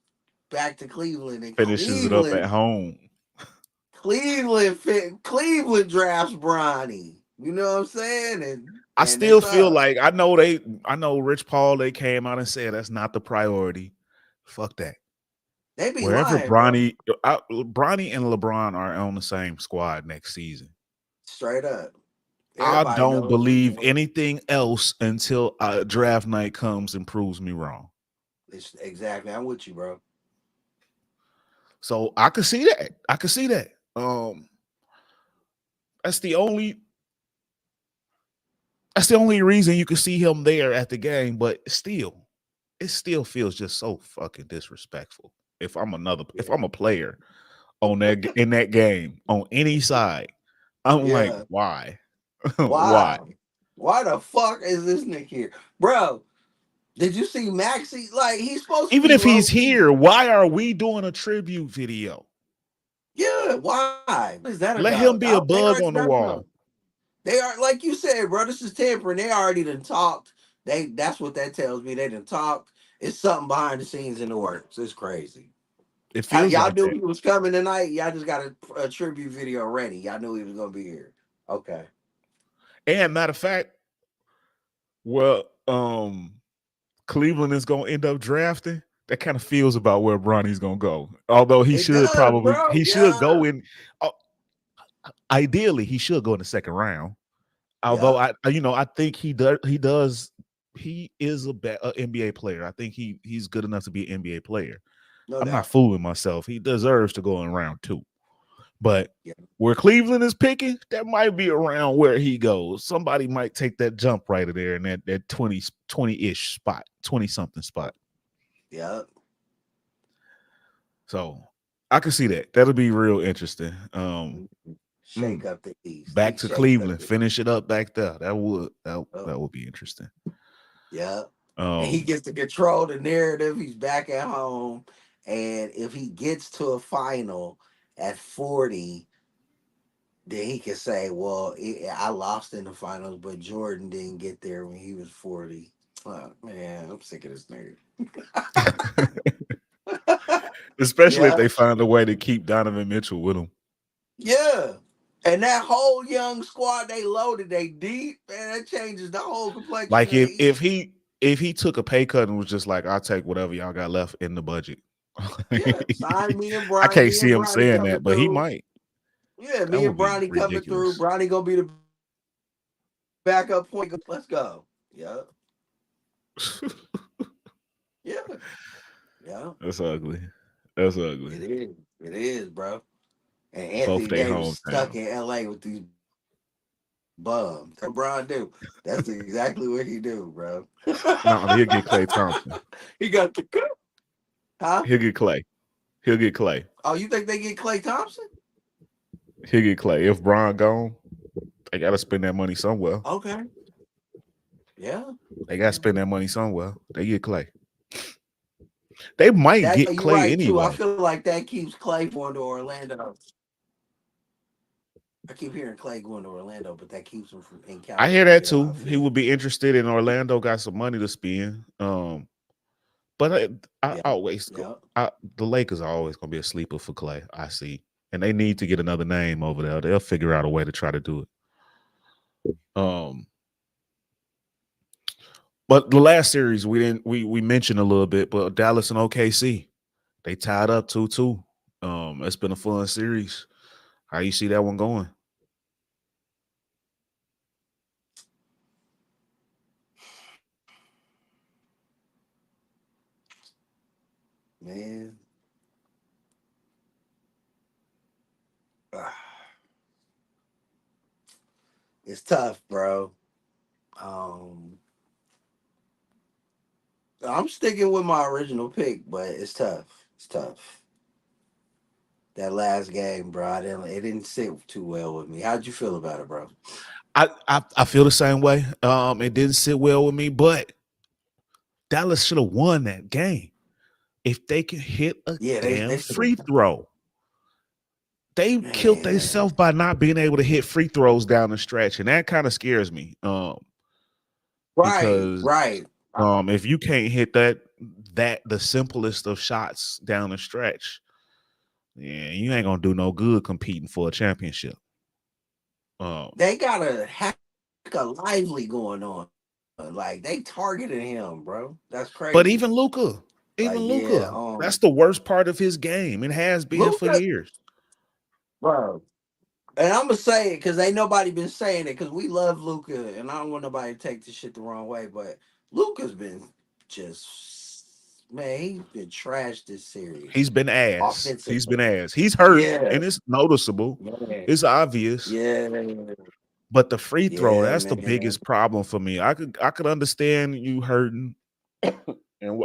back to Cleveland and Finishes it up at home. Cleveland drafts Bronny. You know what I'm saying? I And still it's feel up. like I know Rich Paul, they came out and said that's not the priority. Fuck that. They be Wherever lying, bro. Bronny and LeBron are on the same squad next season. Straight up. I Everybody don't knows what's believe going on. anything else until draft night comes and proves me wrong. Exactly. I'm with you, bro. So I could see that. I could see that. That's the only reason you can see him there at the game, but still, it still feels just so fucking disrespectful. If I'm a player on that in that game on any side, I'm like, Yeah. why? Why? Why? Why the fuck is this nigga here? Bro, did you see Maxie? Like, he's supposed to Even be if low he's key. here, why are we doing a tribute video? Yeah, why? What is that Let him about? be a They bug already on the done wall. something. They are, like you said, bro, this is tampering. They already done talked. That's what that tells me. They done talked. It's something behind the scenes in the works. It's crazy. It How feels y'all like knew that. he was coming tonight? Y'all just got a tribute video ready. Y'all knew he was gonna be here. Okay. And matter of fact, well, Cleveland is gonna end up drafting. That kind of feels about where Bronny's gonna go. Although It does, bro. he should Yeah. go in. Uh, Ideally, he should go in the second round. Although Yeah. I think he is a NBA player. I think he's good enough to be an NBA player. No I'm not doubt. fooling myself. He deserves to go in round 2. But Yeah. where Cleveland is picking, that might be around where he goes. Somebody might take that jump right there in that 20-ish spot, 20-something spot. Yeah. So I can see that. That'll be real interesting. Shake up the East. Back He to shakes up Cleveland, the finish it up back there. That oh, would be interesting. yeah. And he gets to control the narrative. He's back at home. And if he gets to a final at 40, then he can say, well, I lost in the finals, but Jordan didn't get there when he was 40. Oh, man, I'm sick of this nigga. Especially if Yeah. they find a way to keep Donovan Mitchell with him. Yeah. And that whole young squad, they loaded, they deep, man, that changes the whole complexion Like of the East. if he took a pay cut and was just like, I'll take whatever y'all got left in the budget. Yeah. Sign me and I Bronny. can't Me see and him Bronny saying coming that, but he through. might. Yeah, That me would and be Bronny coming through. ridiculous. Bronny gonna be the backup point. Let's go. Yeah. Yeah. Yeah. That's ugly. That's ugly. It is. It is, bro. And Both Anthony they Davis stuck hometown. in LA with these bums. That's what Bron do. That's exactly what he do, bro. No, he'll get Klay Thompson. He got the huh? He'll get Klay. He'll get Klay. Oh, you think they get Klay Thompson? He'll get Klay. If Bron gone, they gotta spend that money somewhere. Okay. Yeah. They gotta spend that money somewhere. They get Klay. They might That get you're Klay right too. I anyway. feel like that keeps Clay going to Orlando. I keep hearing Clay going to Orlando, but that keeps him from I hear that encountering too. He Philly. would be interested in Orlando. Got some money to spend. But I Yeah. always go. Yeah. The Lakers are always gonna be a sleeper for Klay. I see, and they need to get another name over there. They'll figure out a way to try to do it. But the last series we mentioned a little bit, but Dallas and OKC, they tied up 2-2. It's been a fun series. How you see that one going? Man. It's tough, bro. Um, I'm sticking with my original pick, but it's tough. It's tough. That last game, bro, it didn't sit too well with me. How'd you feel about it, bro? I feel the same way. It didn't sit well with me, but Dallas should have won that game if they can hit a Yeah, damn they should have. free throw. They killed Man, themselves by not being able to hit free throws down the stretch, and that kind of scares me. right, Because right. if you can't hit that the simplest of shots down the stretch, yeah, you ain't gonna do no good competing for a championship. They got a heck of lively going on. Like they targeted him, bro. That's But crazy. even Luka, Like yeah, that's the worst part of his game. It has been for Luka, years. bro. And I'm gonna say it because ain't nobody been saying it because we love Luca, and I don't want nobody to take this shit the wrong way, but Luca's been just man, he's been trashed this series He's been ass. He's offensively. been ass. He's hurt, Yeah, and it's noticeable. man. It's obvious. Yeah, But the free throw, yeah, that's the man. biggest problem for me. I could understand you hurting, and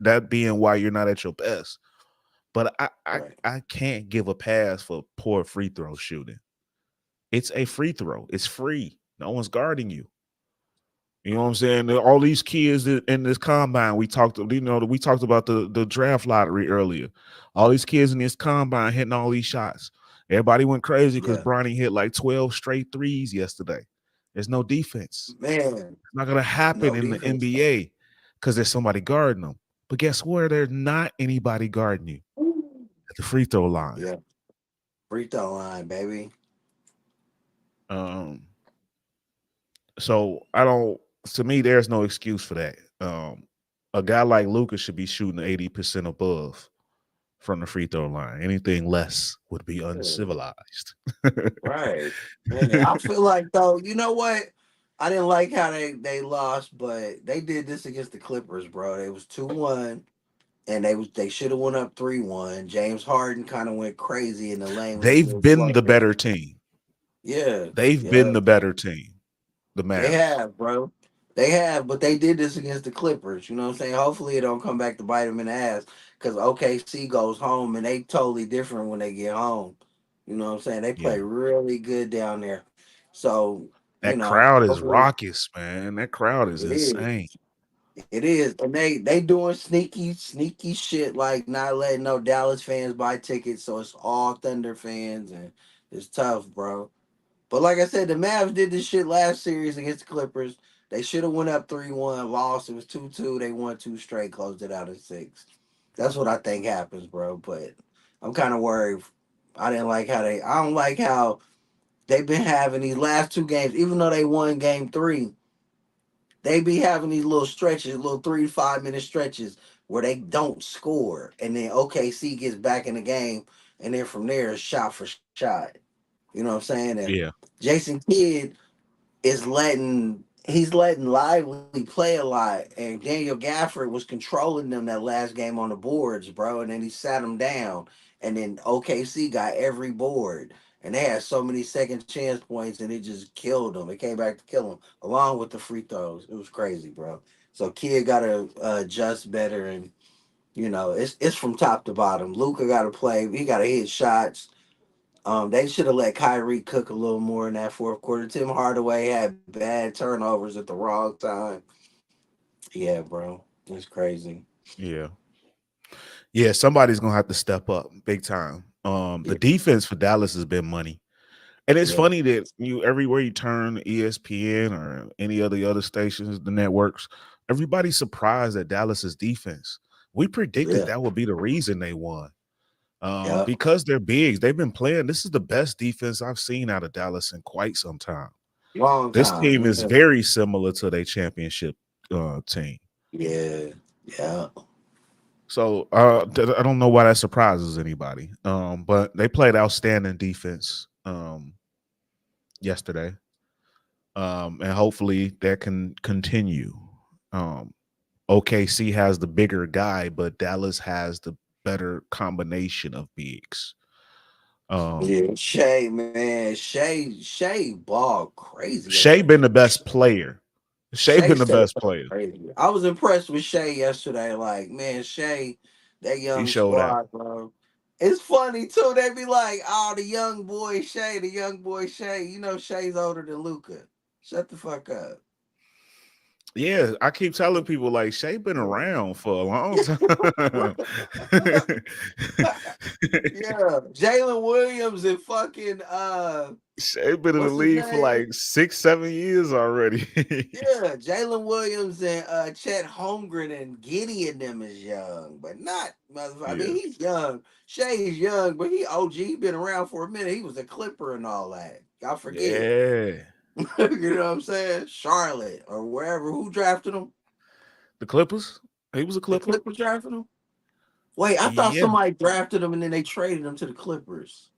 that being why you're not at your best. But Right. I can't give a pass for poor free throw shooting. It's a free throw. It's free. No one's guarding you. You know what I'm saying? All these kids in this combine, we talked about the draft lottery earlier. All these kids in this combine hitting all these shots. Everybody went crazy because Yeah, Bronny hit like 12 straight threes yesterday. There's no defense. man. It's not gonna happen No in the defense. NBA because there's somebody guarding them. But guess where? There's not anybody guarding you at the free throw line. Yeah, free throw line, baby. Um, so I don't. To me, there's no excuse for that. A guy like Lucas should be shooting 80% above from the free throw line. Anything less would be uncivilized. Right. Man, I feel like though, you know what? I didn't like how they lost, but they did this against the Clippers, bro. It was 2-1, and they should have went up 3-1. James Harden kind of went crazy, and the lane was They've still been the slow better down. team. Yeah, They've yeah, been the better team. The they Mavs. have, bro. They have, but they did this against the Clippers. You know what I'm saying? Hopefully, it don't come back to bite them in the ass. Because OKC goes home, and they totally different when they get home. You know what I'm saying? They Yeah. play really good down there. So, That crowd is hopefully raucous, man. That crowd is it is. insane. It is, and they doing sneaky shit like not letting no Dallas fans buy tickets, so it's all Thunder fans, and it's tough, bro. But like I said, the Mavs did this shit last series against the Clippers. They should have went up 3-1, lost. It was 2-2. They won two straight, closed it out at six. That's what I think happens, bro. But I'm kind of worried. I don't like how they've been having these last two games, even though they won game three, they be having these little stretches, little 3 to 5 minute stretches where they don't score. And then OKC gets back in the game. And then from there, it's shot for shot. You know what I'm saying? And Yeah. Jason Kidd he's letting Lively play a lot, and Daniel Gafford was controlling them that last game on the boards, bro. And then he sat them down, and then OKC got every board, and they had so many second chance points, and it just killed them. It came back to kill them, along with the free throws. It was crazy, bro. So Kid got to adjust better, and it's from top to bottom. Luca got to play. He got to hit shots. They should have let Kyrie cook a little more in that fourth quarter. Tim Hardaway had bad turnovers at the wrong time. Yeah, bro, it's crazy. Yeah. Yeah. Somebody's gonna have to step up big time. The Yeah, defense for Dallas has been money. And it's yeah, funny that you everywhere you turn, ESPN or any of the other stations, the networks, everybody's surprised at Dallas's defense. We predicted yeah, that would be the reason they won. yeah. Because they're bigs. They've been playing. This is the best defense I've seen out of Dallas in quite some time. Long This time. team is Yeah, very similar to their championship team. yeah, yeah. So I don't know why that surprises anybody. But they played outstanding defense yesterday. And hopefully that can continue. Um, OKC has the bigger guy, but Dallas has the better combination of bigs. Yeah, Shay, man, Shay ball crazy Shea yesterday. been the best player. Shea Shay been the stayed best player. crazy. I was impressed with Shay yesterday. Like, man, Shay, that He young showed out. squad, bro. It's funny too. They be like, "Oh, the young boy Shay, the young boy Shay." You know, Shay's older than Luca. Shut the fuck up. Yeah, I keep telling people like Shea been around for a long time. Yeah, Jalen Williams and fucking Shea been in the what's his league for name? like 6, 7 years already. Yeah, Jalen Williams and Chet Holmgren and Gideon them is young, but not motherfucker. I Yeah, mean, he's young. Shay's young, but he OG. He been around for a minute. He was a Clipper and all that. Y'all forget. yeah. You know what I'm saying? Charlotte or wherever. Who drafted him? The Clippers. He was a The Clipper. Clippers drafted him. Wait, I thought Yeah, somebody drafted him and then they traded him to the Clippers.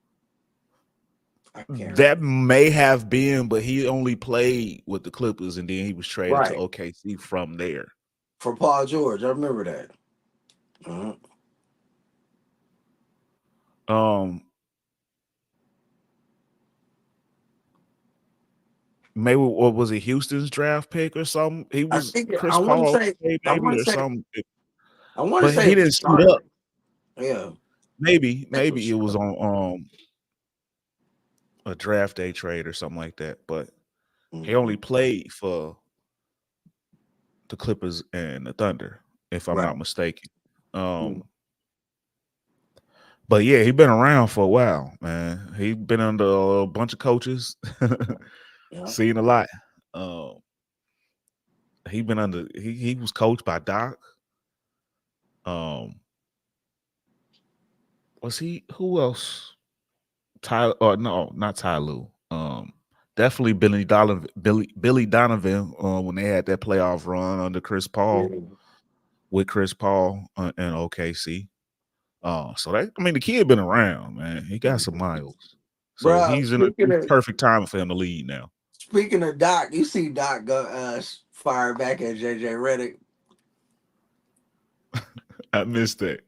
I can't that remember. may have been, but he only played with the Clippers, and then he was traded to Right. OKC from there. For Paul George. I remember that. Uh-huh. Um, Maybe what was it, Houston's draft pick or something? He I was think Chris I want to Paul say I maybe want to or say something, I want to but say he it was didn't suit up. Charlotte. Yeah, I think it was Maybe it was Charlotte. on a draft day trade or something like that. But he only Mhm. played for the Clippers and the Thunder, if I'm Right. not mistaken. Mhm. Um, but yeah, he been around for a while, man. He been under a bunch of coaches, Yeah. seen a lot. Um, he was coached by Doc. Um, was he who else? Ty or no, not Ty Lue. Definitely Billy Donovan when they had that playoff run under Chris Paul Yeah. with Chris Paul and OKC. So that I mean the kid been around, man. He got some miles. So Bro, he's in a perfect time for him to lead now. speaking of Doc, you see Doc go fire back at JJ Redick. I missed that.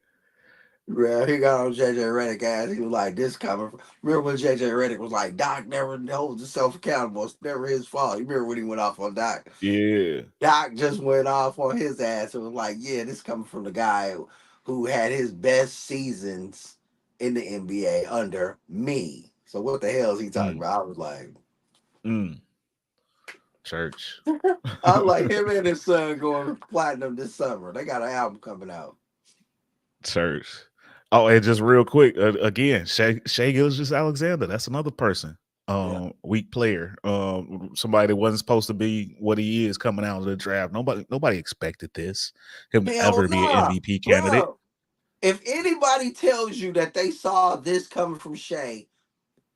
Bro, he got on JJ Redick ass. He was like, this coming from. Remember when JJ Redick was like, Doc never holds himself accountable. It's never his fault. You remember when he went off on Doc? Yeah. Doc just went off on his ass. It was like, yeah, this coming from the guy who had his best seasons in the NBA under me. So what the hell is he talking Mm, about? I was like, mm. Church. I was like, him and his son going platinum this summer. They got an album coming out. Church. Oh, and just real quick, again, Shai Gilgeous-Alexander. That's another person. Yeah. Weak player. Somebody that wasn't supposed to be what he is coming out of the draft. Nobody expected this. Him to Hell ever be an nah, MVP candidate. bro. If anybody tells you that they saw this coming from Shai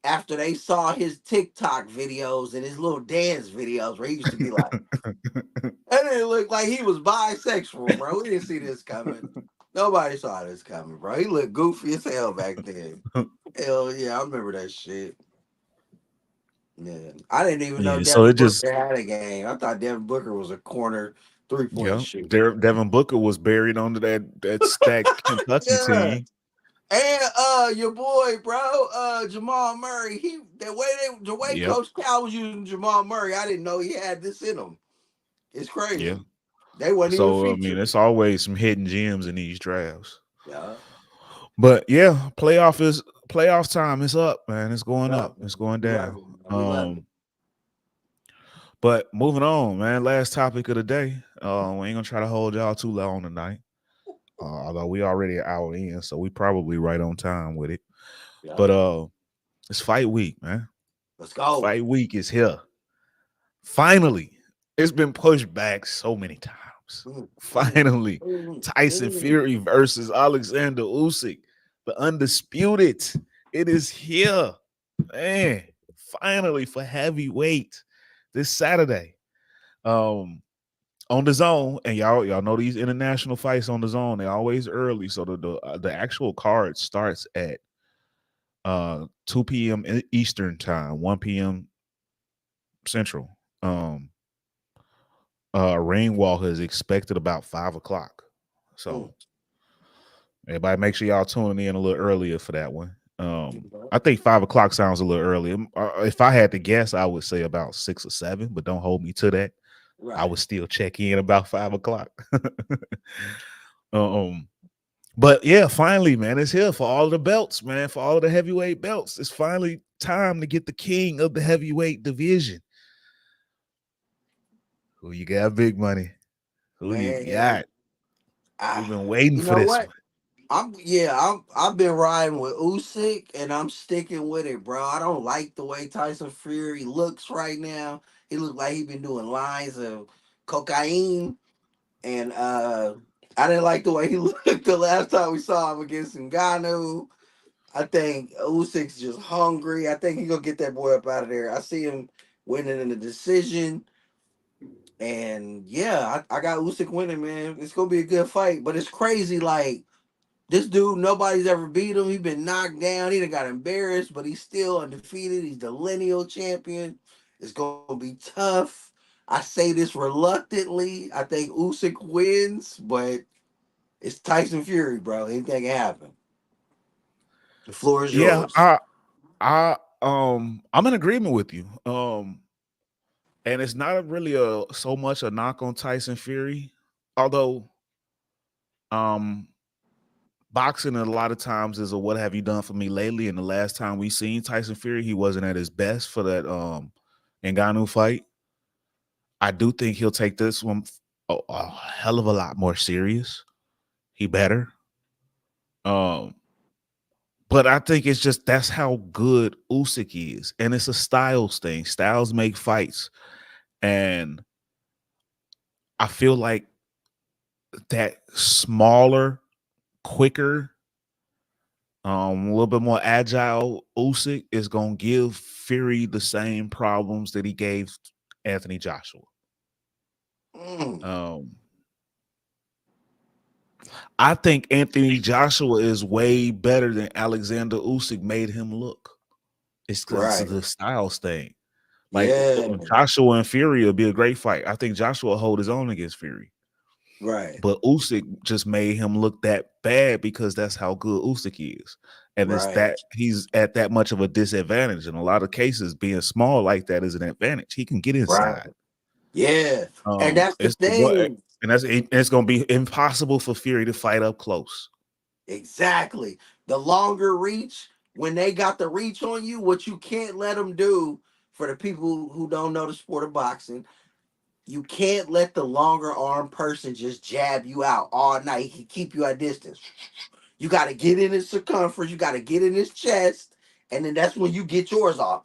after they saw his TikTok videos and his little dance videos where he used to be like, that didn't look like he was bisexual, bro. We didn't see this coming. Nobody saw this coming, bro. He looked goofy as hell back then. Hell yeah, I remember that shit. Yeah. I didn't even know Yeah, so Devin it just Booker had a game. I thought Devin Booker was a corner 3-point yeah. shooter. Devin Booker was buried under that stacked Kentucky Yeah. team. And your boy, bro, Jamal Murray, the way Yep. Coach Cal was using Jamal Murray, I didn't know he had this in him. It's Yeah. crazy. They wasn't even So I mean, featured. it's always some hidden gems in these drafts. Yeah. But yeah, playoff time is up, man. It's going Yeah, up. It's going we love down. it, man. We love it. But moving on, man. Last topic of the day. We ain't gonna try to hold y'all too long tonight. Although we already an hour in, so we probably right on time with it. Yeah. But it's fight week, man. Let's go. Fight week is here. Finally, it's been pushed back so many times. Finally, Tyson Fury versus Alexander Usyk, the undisputed. It is here, man. Finally for heavyweight this Saturday, on the zone. And y'all know these international fights on the zone. They're always early, so the actual card starts at 2 p.m. Eastern time, 1 p.m. Central. Rain walk is expected about 5 o'clock. So everybody make sure y'all tuning in a little earlier for that one. I think 5 o'clock sounds a little early. If I had to guess, I would say about 6 or 7, but don't hold me to that. Right. I would still check in about 5 o'clock. But yeah, finally, man, it's here for all the belts, man, for all of the heavyweight belts. It's finally time to get the king of the heavyweight division. Who you got, big money? Who you got? We've been waiting You for know this what? one. I've been riding with Usyk and I'm sticking with it, bro. I don't like the way Tyson Fury looks right now. He looks like he been doing lines of cocaine, and I didn't like the way he looked the last time we saw him against Ngannou. I think Usyk's just hungry. I think he gonna get that boy up out of there. I see him winning in a decision. And yeah, I got Usyk winning, man. It's gonna be a good fight. But it's crazy, like this dude, nobody's ever beat him. He's been knocked down. He done got embarrassed, but he's still undefeated. He's the lineal champion. It's gonna be tough. I say this reluctantly. I think Usyk wins, but it's Tyson Fury, bro. Anything can happen. The floor is Yeah, yours. I'm in agreement with you. And it's not really so much a knock on Tyson Fury, although um boxing a lot of times is a what have you done for me lately. And the last time we seen Tyson Fury, he wasn't at his best for that Ngannou fight. I do think he'll take this one a hell of a lot more serious. He better. But I think it's just that's how good Usyk is, and it's a styles thing. Styles make fights, and I feel like that smaller, quicker, a little bit more agile Usyk is gonna give Fury the same problems that he gave Anthony Joshua. Um, I think Anthony Joshua is way better than Alexander Usyk made him look. It's because of Right. the styles thing. Like Yeah. Joshua and Fury will be a great fight. I think Joshua will hold his own against Fury. Right. But Usyk just made him look that bad because that's how good Usyk is. And it's Right. that he's at that much of a disadvantage. In a lot of cases, being small like that is an advantage. He can get Right. inside. Yeah. And that's the It's the one, thing. and it's going to be impossible for Fury to fight up close. Exactly. The longer reach, when they got the reach on you, what you can't let them do, for the people who don't know the sport of boxing, you can't let the longer arm person just jab you out all night. He can keep you at distance. You got to get in his circumference. You got to get in his chest. And then that's when you get yours off.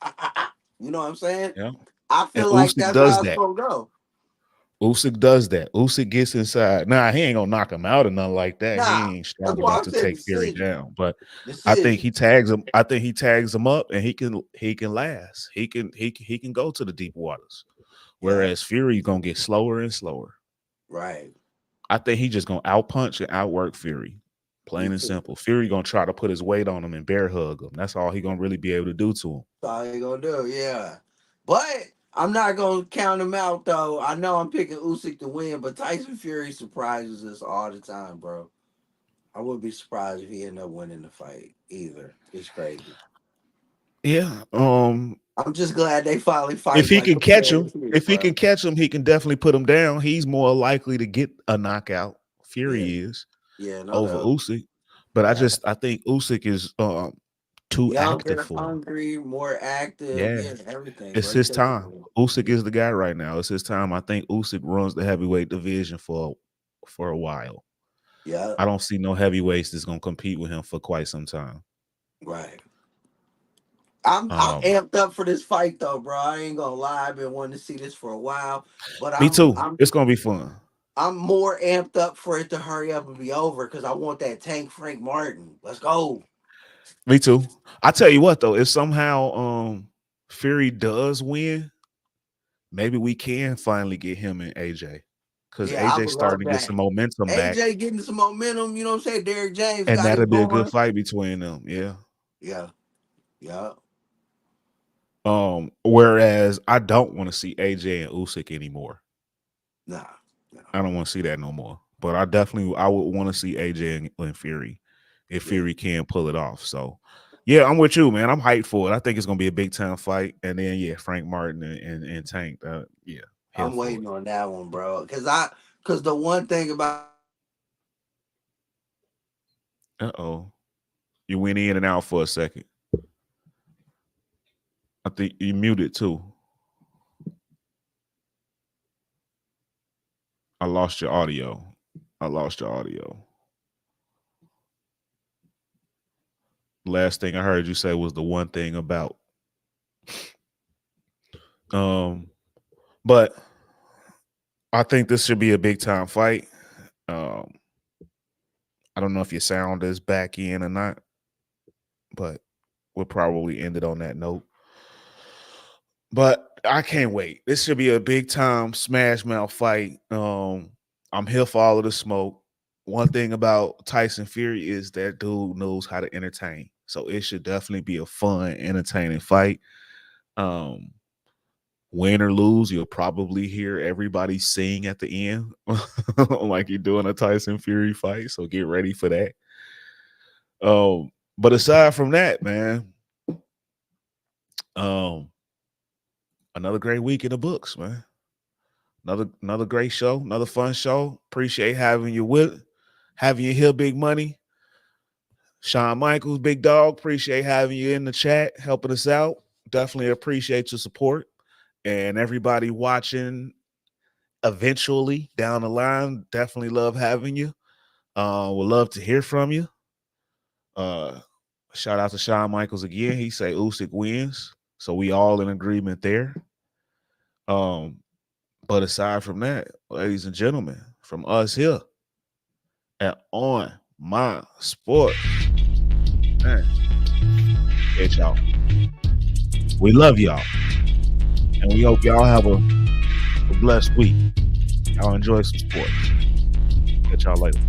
You know what I'm saying? Yeah. I And feel like Usyk that's does how it's that. going to go. Usyk does that. Usyk gets inside. Nah, he ain't gonna knock him out or nothing like that. He Nah, ain't that's strong why enough I to said take Fury decision. down. But I think Decision. he tags him. I think he tags him up, and he can last. He can go to the deep waters. Yeah. Whereas Fury gonna get slower and slower. Right. I think he just gonna outpunch and outwork Fury. Me Plain and too. simple. Fury gonna try to put his weight on him and bear hug him. That's all he gonna really be able to do to him. That's all he gonna do, yeah. But I'm not gonna count him out though. I know I'm picking Usyk to win, but Tyson Fury surprises us all the time, bro. I wouldn't be surprised if he ended up winning the fight either. It's crazy. Yeah. I'm just glad they finally If fight he like can a catch fair him, fight, if he bro. can catch him, he can definitely put him down. He's more likely to get a knockout. Yeah, Fury is yeah, no over doubt. Usyk, but Yeah. I think Usyk is too active Younger, for him. hungry, more active, Yeah, yeah, everything, it's bro. He his takes it time. all. Usyk is the guy right now. It's his time. I think Usyk runs the heavyweight division for a while. Yeah, I don't see no heavyweights that's gonna compete with him for quite some time. right. I'm amped up for this fight though, bro. I ain't gonna lie. I've been wanting to see this for a while, but Me I'm too. I'm It's gonna be fun. I'm more amped up for it to hurry up and be over because I want that Tank Frank Martin. Let's go. Me too. I tell you what though, if somehow Fury does win, maybe we can finally get him and AJ. Because Yeah, I AJ's would love starting to get some that. momentum back. AJ getting some momentum, you know what I'm saying? Derrick James And got that'll it be a good going. fight between them. Yeah. Yeah, yeah. Whereas I don't want to see AJ and Usyk anymore. Nah. I don't want to see that no more. But I would want to see AJ and Fury if Fury can pull it off. So yeah, I'm with you, man. I'm hyped for it. I think it's gonna be a big time fight. And then yeah, Frank Martin and Tank. Yeah, here I'm for it. waiting on that one, bro. Cause the one thing about Uh-oh. You went in and out for a second. I think you muted too. I lost your audio. Last thing I heard you say was the one thing about. But I think this should be a big time fight. I don't know if your sound is back in or not, but we'll probably end it on that note. But I can't wait. This should be a big time smash mouth fight. I'm here for all of the smoke. One thing about Tyson Fury is that dude knows how to entertain. So it should definitely be a fun, entertaining fight. Win or lose, you'll probably hear everybody sing at the end like you're doing a Tyson Fury fight. So get ready for that. But aside from that, man, another great week in the books, man. Another great show, another fun show. Appreciate having you here, Big Money. Shawn Michaels, Big Dog, appreciate having you in the chat, helping us out. Definitely appreciate your support. And everybody watching eventually down the line, definitely love having you. Would love to hear from you. Shout out to Shawn Michaels again. He say Usyk wins. So we all in agreement there. But aside from that, ladies and gentlemen, from us here at On My Sport, man, catch y'all. We love y'all. And we hope y'all have a blessed week. Y'all enjoy some sports. Catch y'all later.